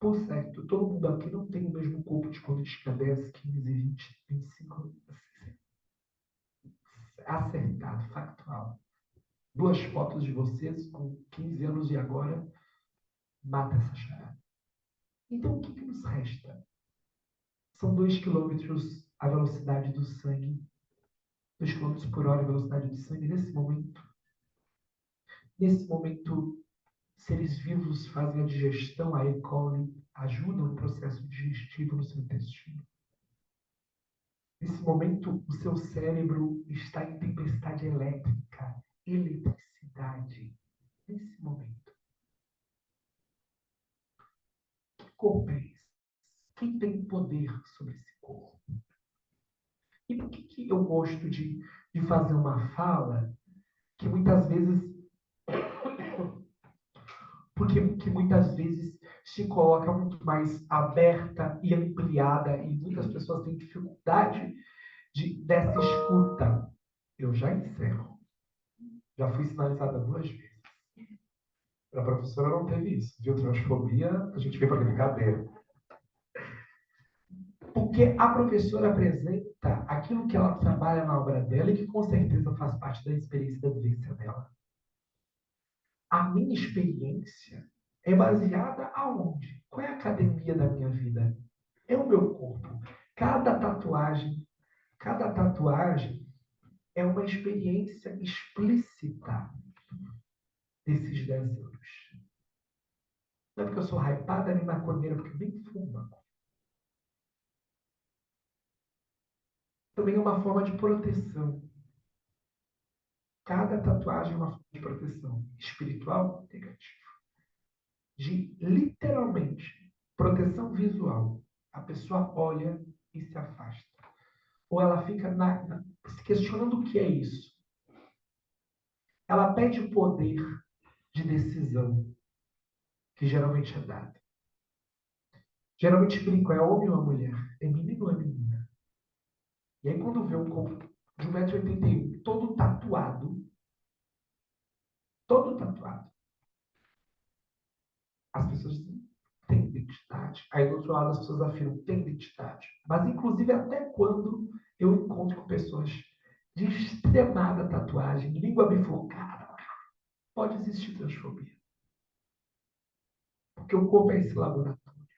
Por certo, todo mundo aqui não tem o mesmo corpo de quando tinha 10, 15, 20, 25 anos. Acertado, factual. 2 fotos de vocês com 15 anos e agora mata essa charada. Então, o que nos resta? São 2 quilômetros a velocidade do sangue, 2 quilômetros por hora a velocidade do sangue nesse momento. Nesse momento, seres vivos fazem a digestão, a E. coli, ajudam no processo digestivo no seu intestino. Nesse momento, o seu cérebro está em tempestade elétrica, eletricidade. Nesse momento. Que corpo é esse? Quem tem poder sobre esse corpo? E por que eu gosto de fazer uma fala que muitas vezes porque muitas vezes se coloca muito mais aberta e ampliada e muitas pessoas têm dificuldade dessa escuta. Eu já encerro. Já fui sinalizada 2 vezes. A professora não teve isso. Viu? Transfobia, a gente veio para a brincadeira. Porque a professora apresenta aquilo que ela trabalha na obra dela e que com certeza faz parte da experiência da vivência dela. A minha experiência é baseada aonde? Qual é a academia da minha vida? É o meu corpo. Cada tatuagem é uma experiência explícita desses 10 anos. Não é porque eu sou hypada nem maconheira, porque nem fuma. Também é uma forma de proteção. Cada tatuagem é uma forma de proteção. Espiritual, negativo. De, literalmente, proteção visual. A pessoa olha e se afasta. Ou ela fica se questionando o que é isso. Ela pede o poder de decisão, que geralmente é dado. Geralmente brinco, é homem ou é mulher? É menino ou é menina? E aí quando vê um corpo de 1,81 m, todo tatuado, as pessoas dizem, tem identidade. Aí do outro lado as pessoas afirmam, tem identidade. Mas inclusive até quando eu encontro com pessoas de extremada tatuagem, língua bifurcada, pode existir transfobia. Porque o corpo é esse laboratório.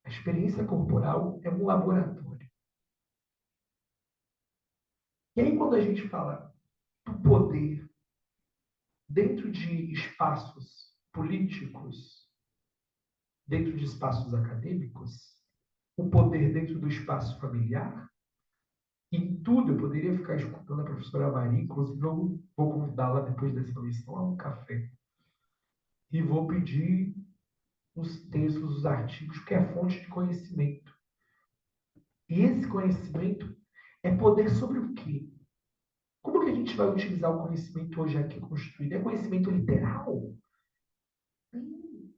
A experiência corporal é um laboratório. E aí, quando a gente fala do poder dentro de espaços políticos, dentro de espaços acadêmicos, o poder dentro do espaço familiar, em tudo eu poderia ficar escutando a professora Maria, inclusive eu vou convidá-la depois dessa lição a um café. E vou pedir os textos, os artigos, que é fonte de conhecimento. E esse conhecimento é poder sobre o quê? Como que a gente vai utilizar o conhecimento hoje aqui construído? É conhecimento literal?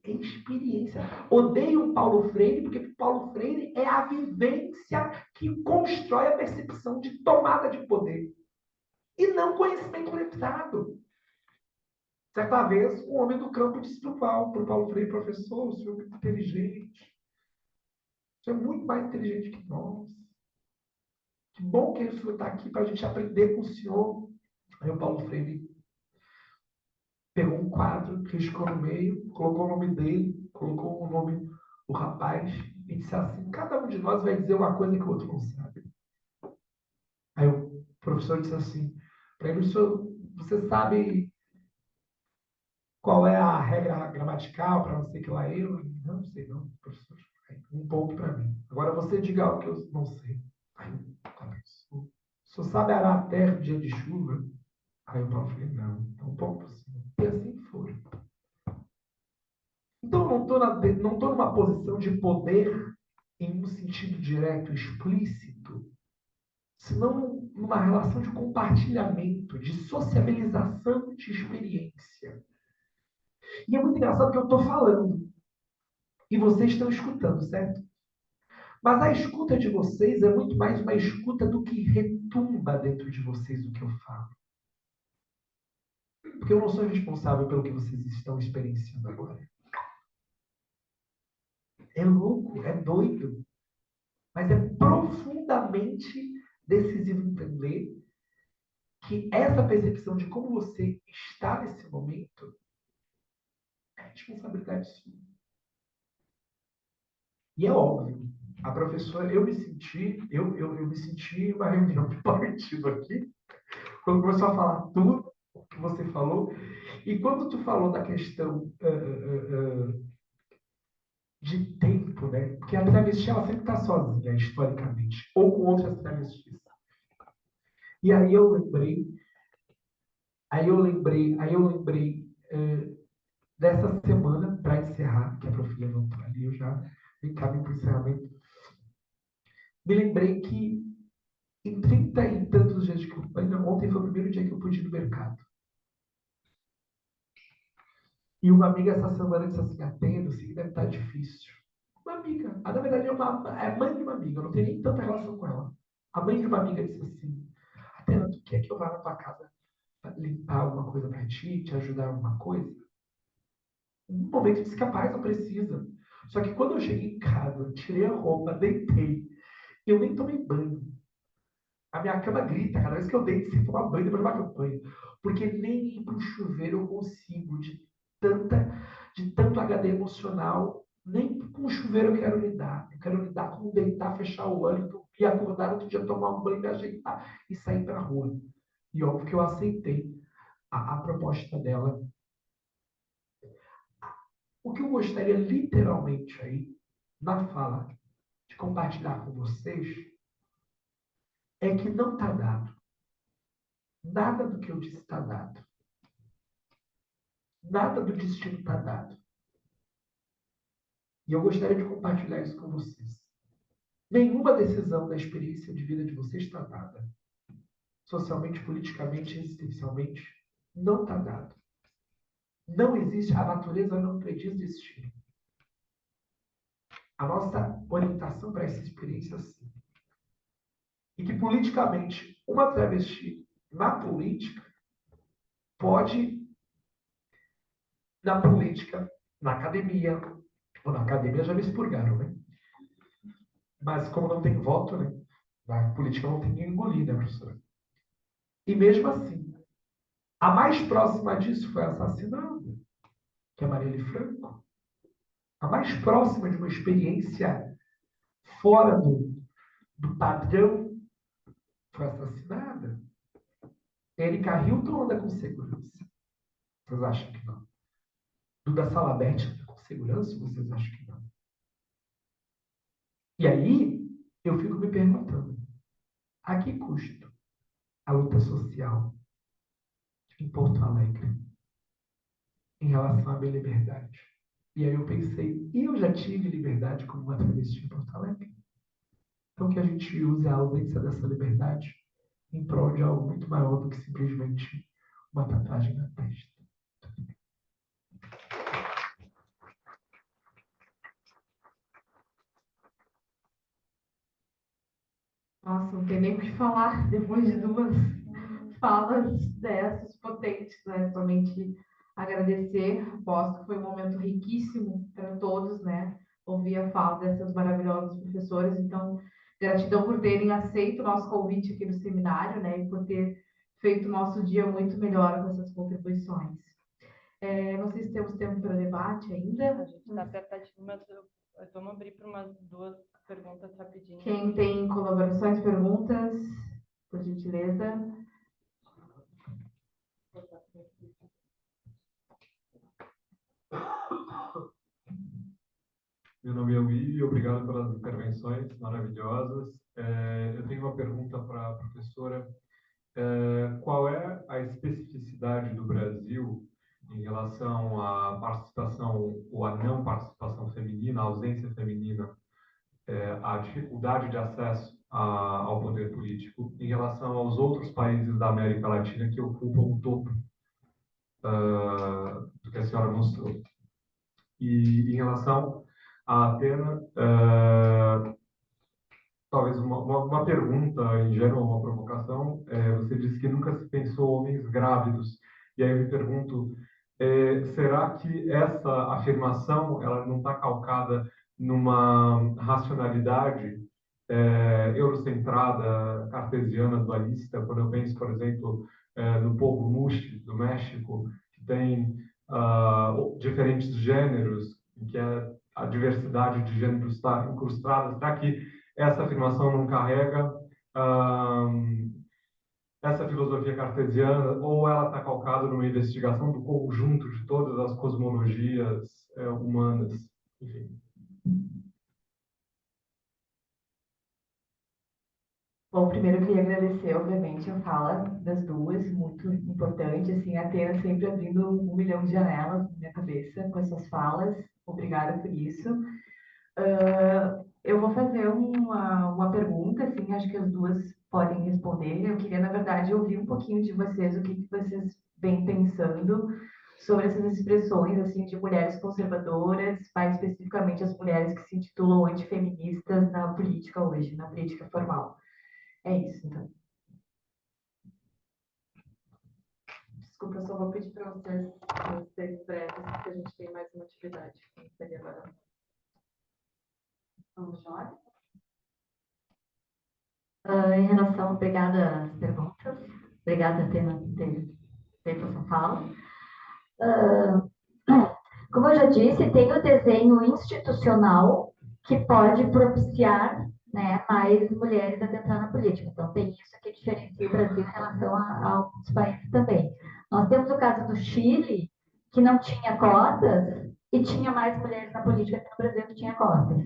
É experiência. Odeio o Paulo Freire, porque Paulo Freire é a vivência que constrói a percepção de tomada de poder. E não conhecimento literário. Certa vez, um homem do campo disse para o Paulo Freire, professor, o senhor é muito inteligente. O senhor é muito mais inteligente que nós. Que bom que o senhor está aqui para a gente aprender com o senhor. Aí o Paulo Freire pegou um quadro, riscou no meio, colocou o nome dele, colocou o nome do rapaz e disse assim: cada um de nós vai dizer uma coisa que o outro não sabe. Aí o professor disse assim para ele: você sabe qual é a regra gramatical para não sei que lá? Eu não sei, não, professor. Aí, um ponto para mim. Agora você diga algo que eu não sei. Aí, o senhor sabe arar a terra no dia de chuva? Aí o Paulo falou: não, então um pouco por cima. E assim foi. Então, eu não estou numa posição de poder em um sentido direto, explícito, senão numa relação de compartilhamento, de sociabilização de experiência. E é muito engraçado que eu estou falando e vocês estão escutando, certo? Mas a escuta de vocês é muito mais uma escuta do que retumba dentro de vocês o que eu falo. Porque eu não sou responsável pelo que vocês estão experienciando agora. É louco, é doido. Mas é profundamente decisivo entender que essa percepção de como você está nesse momento é responsabilidade sua. E é óbvio, a professora, eu me senti uma reunião de partido aqui, quando começou a falar tudo o que você falou, e quando tu falou da questão de tempo, né? Porque a travesti ela sempre está sozinha, historicamente, ou com outras travestis. E aí eu lembrei dessa semana, para encerrar, que a Prof. levantou ali, eu já encaminho para o encerramento. Me lembrei que em 30 e tantos dias de campanha, ontem foi o primeiro dia que eu pude ir no mercado. E uma amiga essa semana disse assim: Atendo, sei que deve estar difícil. Uma amiga, na verdade é mãe de uma amiga, eu não tenho nem tanta relação com ela. A mãe de uma amiga disse assim: Atena, tu quer que eu vá na tua casa limpar alguma coisa para ti, te ajudar em alguma coisa? Um momento disse: capaz, não precisa. Só que quando eu cheguei em casa, tirei a roupa, deitei, eu nem tomei banho. A minha cama grita cada vez que eu deito sem tomar banho depois de uma campanha. Porque nem ir para o chuveiro eu consigo, de tanto HD emocional. Nem com o chuveiro eu quero lidar. Eu quero lidar com deitar, fechar o olho e acordar outro dia, tomar um banho, me ajeitar e sair para a rua. E óbvio que eu aceitei a proposta dela. O que eu gostaria literalmente aí, na fala, de compartilhar com vocês, é que não está dado. Nada do que eu disse está dado. Nada do destino está dado. E eu gostaria de compartilhar isso com vocês. Nenhuma decisão da experiência de vida de vocês está dada. Socialmente, politicamente, existencialmente, não está dado. Não existe, a natureza não prediz destino. A nossa orientação para essa experiência, sim. E que politicamente, uma travesti na política pode, na política, na academia, ou na academia já me expurgaram, né? Mas como não tem voto, né? Na política não tem que engolir, né, professora? E mesmo assim, a mais próxima disso foi assassinada, que é Marielle Franco. A mais próxima de uma experiência fora do padrão foi assassinada. Erika Hilton anda com segurança. Vocês acham que não? Duda Salabert anda com segurança? Vocês acham que não? E aí, eu fico me perguntando, a que custo a luta social em Porto Alegre em relação à minha liberdade? E aí eu pensei, e eu já tive liberdade como uma travesti em Porto Alegre? Então que a gente use a ausência dessa liberdade em prol de algo muito maior do que simplesmente uma tatuagem na testa. Nossa, não tem nem o que falar depois de duas falas dessas potentes, né? Somente agradecer. Aposto que foi um momento riquíssimo para todos, né? Ouvir a fala dessas maravilhosas professoras. Então, Gratidão por terem aceito o nosso convite aqui no seminário, né, e por ter feito o nosso dia muito melhor com essas contribuições. Não sei se temos tempo para debate ainda. A gente está apertadinho, mas vamos abrir para umas 2 perguntas rapidinho. Quem tem colaborações, perguntas, por gentileza. Meu nome é Will e obrigado pelas intervenções maravilhosas. Eu tenho uma pergunta para a professora. Qual é a especificidade do Brasil em relação à participação ou à não participação feminina, à ausência feminina, à dificuldade de acesso ao poder político em relação aos outros países da América Latina que ocupam o topo do que a senhora mostrou? E em relação a Atena, talvez uma pergunta ingênua, uma provocação. Você disse que nunca se pensou homens grávidos. E aí eu me pergunto, será que essa afirmação ela não está calcada numa racionalidade eurocentrada, cartesiana, dualista? Quando eu penso, por exemplo, no povo Muxi, do México, que tem diferentes gêneros, em que a diversidade de gêneros está incrustada. Será que essa afirmação não carrega essa filosofia cartesiana, ou ela está calcada numa investigação do conjunto de todas as cosmologias humanas? Enfim. Bom, primeiro eu queria agradecer, obviamente, a fala das duas, muito importante, assim, a Atena sempre abrindo 1 milhão de janelas na minha cabeça com essas falas. Obrigada por isso. Eu vou fazer uma pergunta, assim, acho que as duas podem responder. Eu queria, na verdade, ouvir um pouquinho de vocês, o que vocês vêm pensando sobre essas expressões, assim, de mulheres conservadoras, mais especificamente as mulheres que se intitulam antifeministas na política hoje, na política formal. É isso, então. Desculpa, eu só vou pedir para vocês serem breves, porque a gente tem mais uma atividade. Seria agora. Vamos, Joyce? Em relação, obrigada às perguntas, obrigada, Atena, por ter feito essa fala. Como eu já disse, tem o desenho institucional que pode propiciar, né, mais mulheres a entrar na política. Então, tem isso que diferencia o Brasil em relação a outros países também. Nós temos o caso do Chile, que não tinha cotas, e tinha mais mulheres na política que no Brasil que tinha cotas.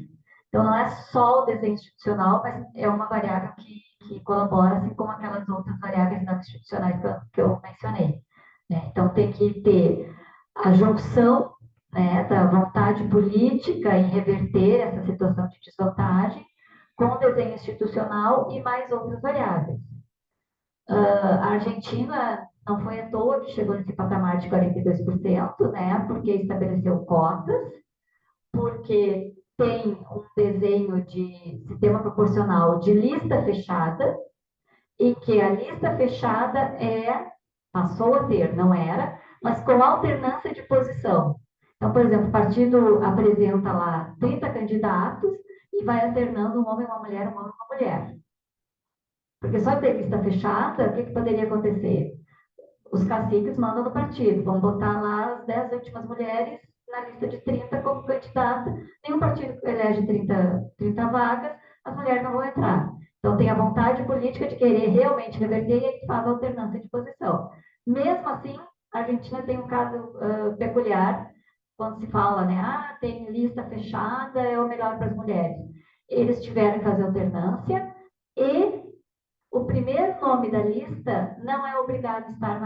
Então, não é só o desenho institucional, mas é uma variável que colabora, assim como aquelas outras variáveis não institucionais que eu mencionei. Né? Então, tem que ter a junção, né, da vontade política em reverter essa situação de desvantagem com o desenho institucional e mais outras variáveis. A Argentina não foi à toa que chegou nesse patamar de 42%, né, porque estabeleceu cotas, porque tem um desenho de sistema proporcional de lista fechada, e que a lista fechada passou a ter, não era, mas com alternância de posição. Então, por exemplo, o partido apresenta lá 30 candidatos e vai alternando um homem, uma mulher, um homem, uma mulher. Porque só ter lista fechada, o que poderia acontecer? Os caciques mandam no partido, vão botar lá as 10 últimas mulheres na lista de 30 como candidata. Nenhum partido elege 30 vagas, as mulheres não vão entrar. Então, tem a vontade política de querer realmente reverter e aí faz a alternância de posição. Mesmo assim, a Argentina tem um caso peculiar, quando se fala, né, tem lista fechada, é o melhor para as mulheres. Eles tiveram que fazer alternância e o primeiro nome da lista não é obrigado a estar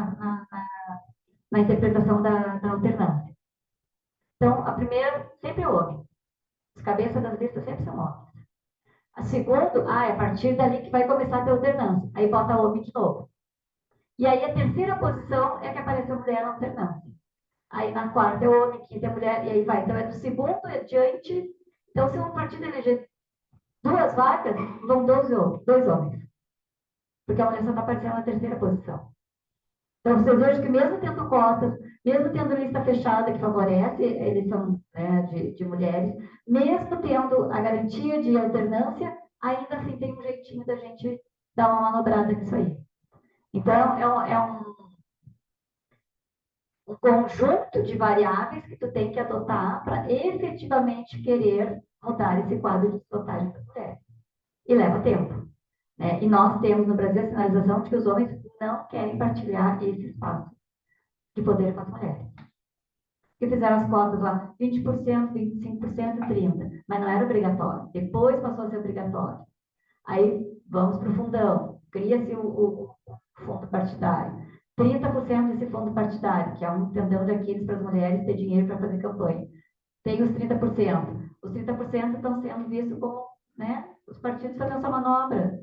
na interpretação da alternância. Então, a primeira sempre é homem. As cabeças das listas sempre são homens. A segunda, é a partir dali que vai começar a ter alternância. Aí bota homem de novo. E aí a terceira posição é que aparece a mulher na alternância. Aí na quarta é o homem, quinta é a mulher, e aí vai. Então é do segundo adiante. Então, se um partido eleger 2 vagas, vão 2 homens. Porque a mulher só está aparecendo na terceira posição. Então, vocês vejam que mesmo tendo cotas, mesmo tendo lista fechada que favorece a eleição, né, de mulheres, mesmo tendo a garantia de alternância, ainda assim tem um jeitinho da gente dar uma manobrada nisso aí. Então, um conjunto de variáveis que tu tem que adotar para efetivamente querer mudar esse quadro de desvantagem das mulheres. E leva tempo. Né? E nós temos no Brasil a sinalização de que os homens não querem partilhar esse espaço de poder com as mulheres. Que fizeram as cotas lá, 20%, 25%, 30%, mas não era obrigatório. Depois passou a ser obrigatório. Aí vamos para o fundão, cria-se o fundo partidário. 30% desse fundo partidário, que é um tendão de Aquiles para as mulheres ter dinheiro para fazer campanha. Tem os 30%. Os 30% estão sendo vistos como, né, os partidos fazendo essa manobra.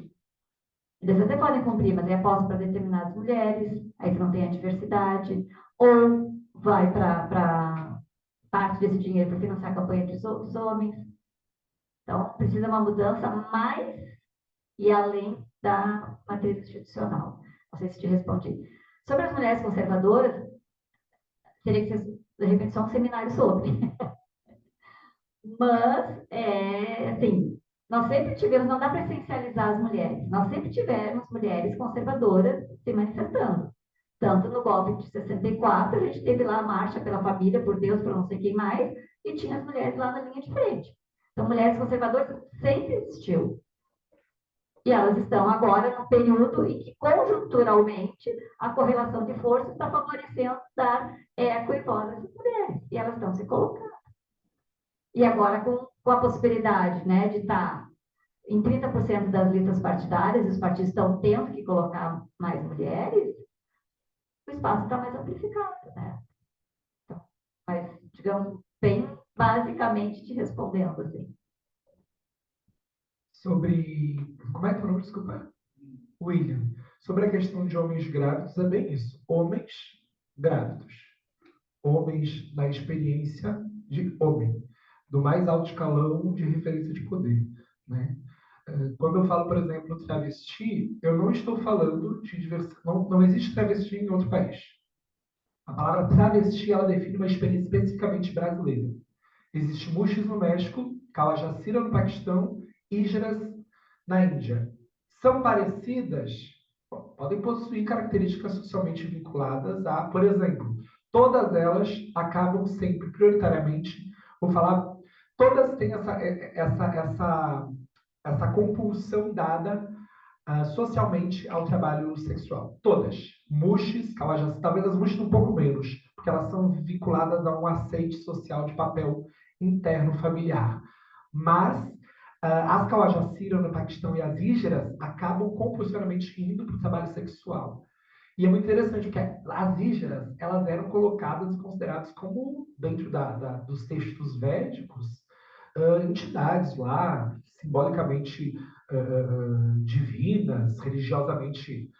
Eles até podem cumprir, mas é aposta para determinadas mulheres, aí que não tem a diversidade, ou vai para parte desse dinheiro para financiar a campanha dos homens. Então, precisa uma mudança mais e além da matriz institucional. Não sei se te respondi. Sobre as mulheres conservadoras, teria que ser, de repente, só um seminário sobre. Mas, assim, nós sempre tivemos, não dá para essencializar as mulheres, nós sempre tivemos mulheres conservadoras se manifestando. Tanto no golpe de 64, a gente teve lá a marcha pela família, por Deus, por não sei quem mais, e tinha as mulheres lá na linha de frente. Então, mulheres conservadoras sempre existiu. E elas estão agora num período em que, conjunturalmente, a correlação de forças está favorecendo dar eco e voz a essas mulheres. E elas estão se colocando. E agora, com a possibilidade, né, de estar em 30% das listas partidárias, e os partidos estão tendo que colocar mais mulheres, o espaço está mais amplificado, né? Então, mas, digamos, bem basicamente te respondendo, assim. Sobre. Como é que é o nome? Desculpa. William. Sobre a questão de homens grávidos, é bem isso. Homens grávidos. Homens na experiência de homem. Do mais alto escalão de referência de poder. Né? Quando eu falo, por exemplo, travesti, eu não estou falando de diversidade. Não existe travesti em outro país. A palavra travesti, ela define uma experiência especificamente brasileira. Existe muxis no México, Kawajasira no Paquistão, Hijras na Índia. São parecidas, podem possuir características socialmente vinculadas a, por exemplo, todas elas acabam sempre, prioritariamente, vou falar, todas têm essa compulsão dada socialmente ao trabalho sexual. Todas. Muxis, Kawajasira, talvez as muxis um pouco menos, porque elas são vinculadas a um aceite social de papel interno familiar. Mas as Kawajasira no Paquistão e as Hijras acabam compulsivamente indo para o trabalho sexual. E é muito interessante porque as Hijras, elas eram colocadas e consideradas como, dentro dos textos védicos, entidades lá, simbolicamente divinas, religiosamente,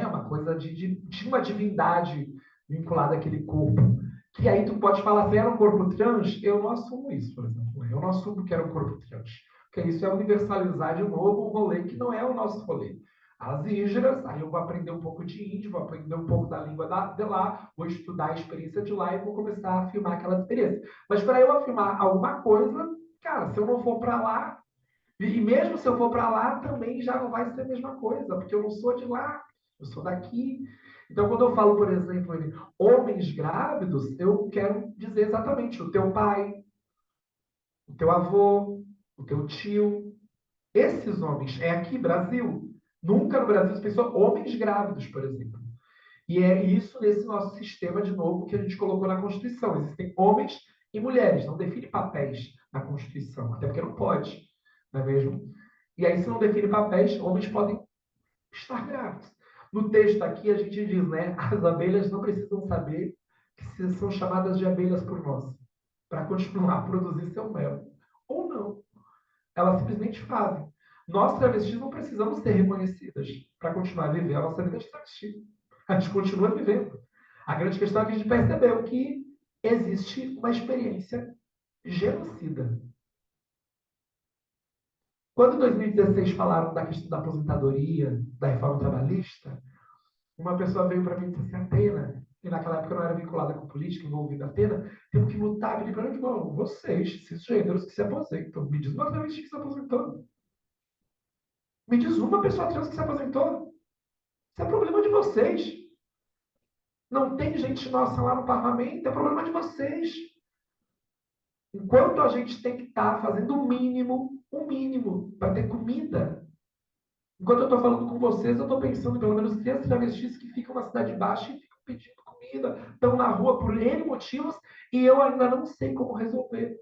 uma coisa de uma divindade vinculada àquele corpo. Que aí tu pode falar, se era um corpo trans, eu não assumo isso, por exemplo. Eu não assumo que era um corpo trans. Porque isso é universalizar de novo um rolê que não é o nosso rolê. As Hijras, aí eu vou aprender um pouco de índio, vou aprender um pouco da língua de lá, vou estudar a experiência de lá e vou começar a afirmar aquela experiência. Mas para eu afirmar alguma coisa, cara, se eu não for para lá, e mesmo se eu for para lá, também já não vai ser a mesma coisa, porque eu não sou de lá, eu sou daqui. Então, quando eu falo, por exemplo, em homens grávidos, eu quero dizer exatamente o teu pai, o teu avô, o teu tio. Esses homens, é aqui, Brasil. Nunca no Brasil se pensou homens grávidos, por exemplo. E é isso nesse nosso sistema, de novo, que a gente colocou na Constituição. Existem homens e mulheres, não define papéis na Constituição, até porque não pode, não é mesmo? E aí, se não define papéis, homens podem estar grávidos. No texto aqui, a gente diz, né? As abelhas não precisam saber que são chamadas de abelhas por nós, para continuar a produzir seu mel. Ou não. Elas simplesmente fazem. Nós, travestis, não precisamos ser reconhecidas para continuar a viver a nossa vida de travesti. A gente continua vivendo. A grande questão é que a gente percebeu que existe uma experiência genocida. Quando em 2016 falaram da questão da aposentadoria, da reforma trabalhista, uma pessoa veio para mim e disse assim, Atena, e naquela época eu não era vinculada com política, envolvida Atena, temos que lutar, pedir para mim, vocês, esses gêneros que se aposentam, me diz uma travesti que se aposentou. Me diz uma pessoa trans que se aposentou. Isso é problema de vocês. Não tem gente nossa lá no parlamento, é problema de vocês. Enquanto a gente tem que estar fazendo o mínimo, para ter comida. Enquanto eu estou falando com vocês, eu estou pensando em pelo menos 3 travestis que ficam na Cidade Baixa e ficam pedindo comida, estão na rua por N motivos, e eu ainda não sei como resolver.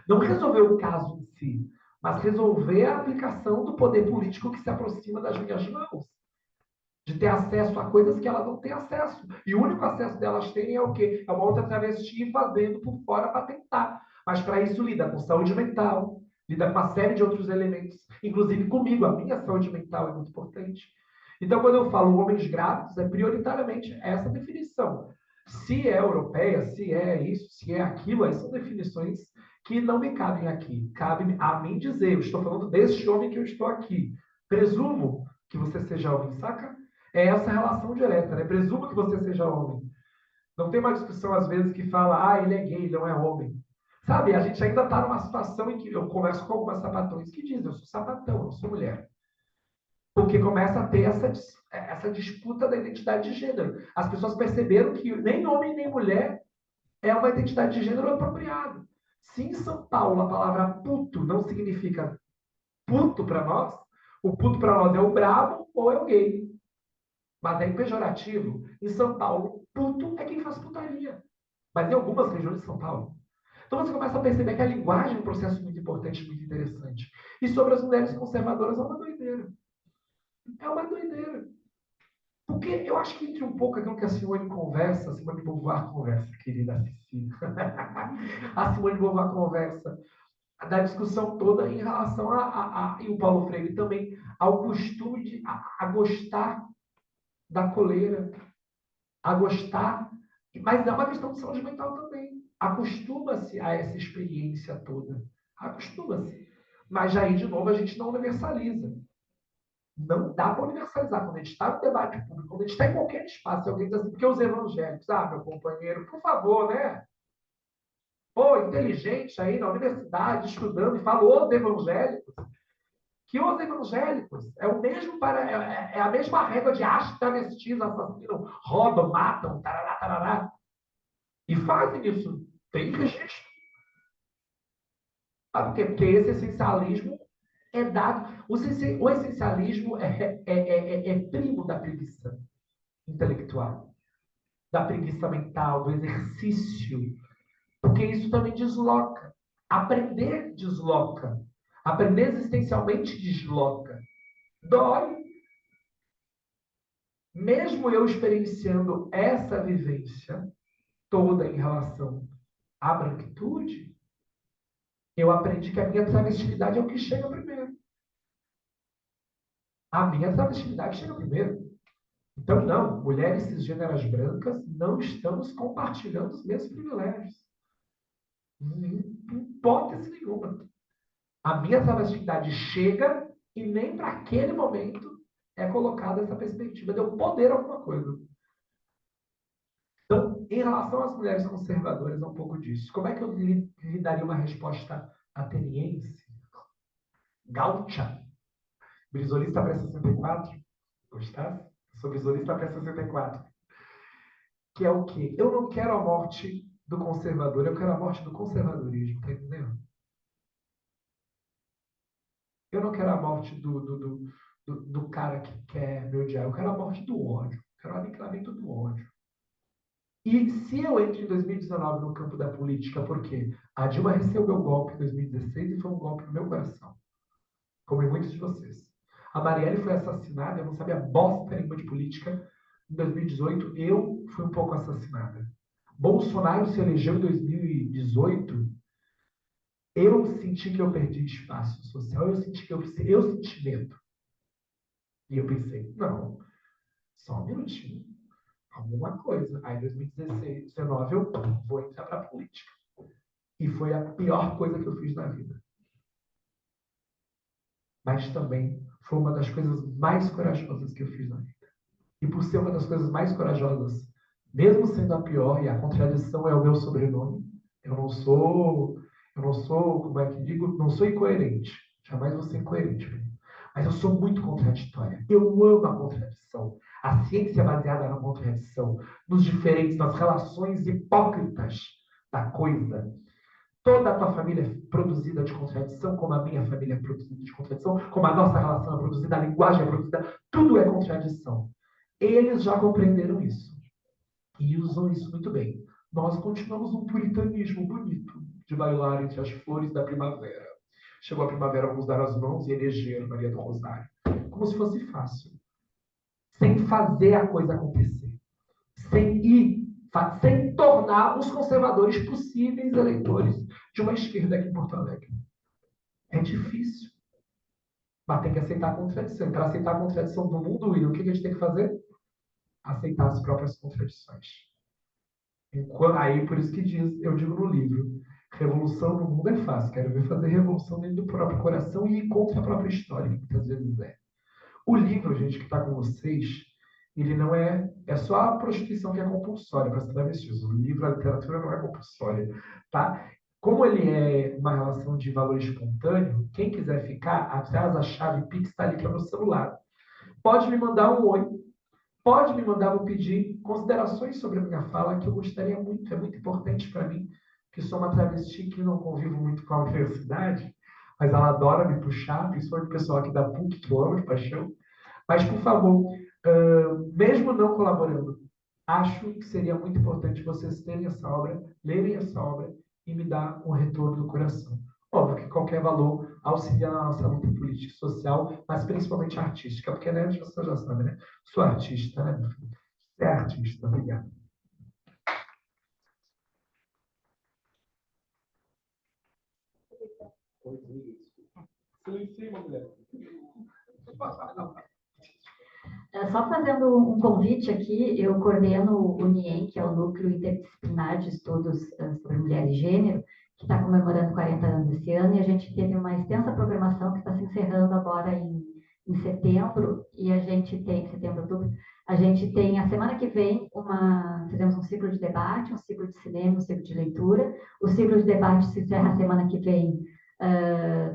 Não resolver o caso em si, mas resolver a aplicação do poder político que se aproxima das minhas mãos. De ter acesso a coisas que elas não têm acesso. E o único acesso delas terem é o quê? É uma outra travesti fazendo por fora para tentar. Mas para isso lida com saúde mental, lida com uma série de outros elementos. Inclusive comigo, a minha saúde mental é muito importante. Então, quando eu falo homens grávidos, é prioritariamente essa definição. Se é europeia, se é isso, se é aquilo, essas são definições que não me cabem aqui. Cabe a mim dizer, eu estou falando deste homem que eu estou aqui. Presumo que você seja homem, saca? É essa relação direta, né? Presumo que você seja homem. Não tem uma discussão, às vezes, que fala, ele é gay, não é homem. Sabe, a gente ainda está numa situação em que eu converso com algumas sapatões que dizem, eu sou sapatão, eu não sou mulher. Porque começa a ter essa disputa da identidade de gênero. As pessoas perceberam que nem homem nem mulher é uma identidade de gênero apropriada. Se em São Paulo a palavra puto não significa puto para nós, o puto para nós é o brabo ou é o gay. Mas é pejorativo. Em São Paulo, puto é quem faz putaria. Mas em algumas regiões de São Paulo. Então você começa a perceber que a linguagem é um processo muito importante, muito interessante. E sobre as mulheres conservadoras é uma doideira. É uma doideira. Porque eu acho que entre um pouco aquilo que a Simone conversa, a Simone de Beauvoir conversa, querida Cecília. A Simone de Beauvoir conversa da discussão toda em relação e o Paulo Freire também, ao costume de a gostar da coleira, a gostar, mas é uma questão de saúde mental também. Acostuma-se a essa experiência toda. Acostuma-se. Mas aí, de novo, a gente não universaliza. Não dá para universalizar. Quando a gente está no debate público, quando a gente está em qualquer espaço, alguém diz assim, porque os evangélicos, meu companheiro, por favor, né? Pô, inteligente aí na universidade, estudando, e falou os evangélicos. Que os evangélicos é o mesmo é a mesma régua de acham, travestis, assassinam, roubam, matam, tarará, tarará. E fazem isso. Tem registro. Sabe por quê? Porque esse essencialismo é dado. O essencialismo é primo da preguiça intelectual, da preguiça mental, do exercício. Porque isso também desloca. Aprender desloca. Aprender existencialmente desloca. Dói. Mesmo eu experienciando essa vivência toda em relação à branquitude, eu aprendi que a minha travestilidade é o que chega primeiro. A minha travestilidade chega primeiro. Então, não, mulheres cisgêneras brancas não estamos compartilhando os mesmos privilégios. Em hipótese nenhuma. A minha travestilidade chega e nem para aquele momento é colocada essa perspectiva de eu poder alguma coisa. Então, em relação às mulheres conservadoras, é um pouco disso. Como é que eu lhe daria uma resposta ateniense? Gaúcha? Brisolista pré-64? Gostasse? Sou brisolista pré-64. Que é o quê? Eu não quero a morte do conservador, eu quero a morte do conservadorismo, tá entendendo? Eu não quero a morte do cara que quer me odiar, eu quero a morte do ódio, eu quero o aniquilamento do ódio. E se eu entro em 2019 no campo da política, por quê? A Dilma recebeu o golpe em 2016 e foi um golpe no meu coração, como em muitos de vocês. A Marielle foi assassinada, eu não sabia bosta nenhuma de política. Em 2018, eu fui um pouco assassinada. Bolsonaro se elegeu em 2018. Eu senti que eu perdi espaço social, eu senti medo. E eu pensei, não, só um minutinho, alguma coisa. Aí em 2016, 2019, eu vou entrar para a política. E foi a pior coisa que eu fiz na vida. Mas também foi uma das coisas mais corajosas que eu fiz na vida. E por ser uma das coisas mais corajosas, mesmo sendo a pior, e a contradição é o meu sobrenome, eu não sou, como é que digo, não sou incoerente. Jamais vou ser incoerente. Mas eu sou muito contraditória. Eu amo a contradição. A ciência é baseada na contradição, nos diferentes, nas relações hipócritas da coisa. Toda a tua família é produzida de contradição, como a minha família é produzida de contradição, como a nossa relação é produzida, a linguagem é produzida, tudo é contradição. Eles já compreenderam isso e usam isso muito bem. Nós continuamos um puritanismo bonito de bailar entre as flores da primavera. Chegou a primavera, vamos dar as mãos e eleger Maria do Rosário. Como se fosse fácil. Sem fazer a coisa acontecer. Sem tornar os conservadores possíveis eleitores de uma esquerda aqui em Porto Alegre. É difícil. Mas tem que aceitar a contradição. Para aceitar a contradição do mundo, William, o que a gente tem que fazer? Aceitar as próprias contradições. Aí, por isso que eu digo no livro, revolução no mundo é fácil. Quero ver fazer revolução dentro do próprio coração e ir contra a própria história, que muitas vezes é. O livro, gente, que está com vocês, ele não é só a prostituição que é compulsória para as travestis. O livro, a literatura não é compulsória, tá? Como ele é uma relação de valor espontâneo, quem quiser ficar atrás, a chave Pix está ali que é no celular. Pode me mandar um oi, pode me mandar, vou pedir considerações sobre a minha fala, que eu gostaria muito, é muito importante para mim, que sou uma travesti que não convivo muito com a universidade, mas ela adora me puxar, principalmente o pessoal aqui da PUC, que eu amo de paixão. Mas, por favor, mesmo não colaborando, acho que seria muito importante vocês terem essa obra, lerem essa obra e me dar um retorno do coração. Óbvio que qualquer valor auxilia na nossa luta política e social, mas principalmente artística, porque, né, você já sabe, né? Sou artista, né, meu filho? Você é artista, obrigado. Só fazendo um convite aqui, eu coordeno o NIEM, que é o Núcleo Interdisciplinar de Estudos sobre Mulher e Gênero, que está comemorando 40 anos esse ano, e a gente teve uma extensa programação que está se encerrando agora em setembro, e a gente tem, setembro, outubro, a gente tem, a semana que vem, fizemos um ciclo de debate, um ciclo de cinema, um ciclo de leitura. O ciclo de debate se encerra a semana que vem.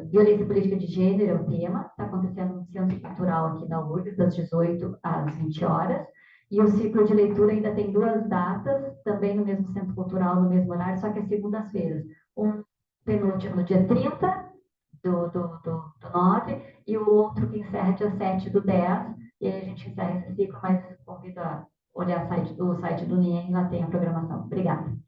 Violência política de gênero é o tema, está acontecendo no Centro Cultural aqui da URGS, das 18 às 20 horas. E o ciclo de leitura ainda tem 2 datas, também no mesmo Centro Cultural, no mesmo horário, só que é segundas-feiras. Um penúltimo no dia 30 do 9, e o outro que encerra dia 7 do 10, e aí a gente encerra esse ciclo, mas convido a olhar o site do NIEM, lá tem a programação. Obrigada.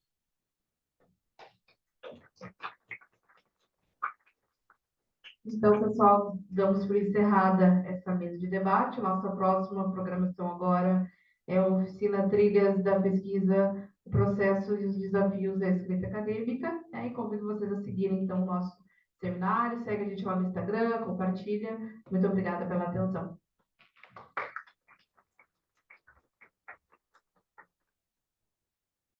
Então, pessoal, damos por encerrada essa mesa de debate. Nossa próxima programação agora é a oficina Trilhas da Pesquisa, o processo e os desafios da escrita acadêmica. E convido vocês a seguirem, então, o nosso seminário. Segue a gente lá no Instagram, compartilha. Muito obrigada pela atenção.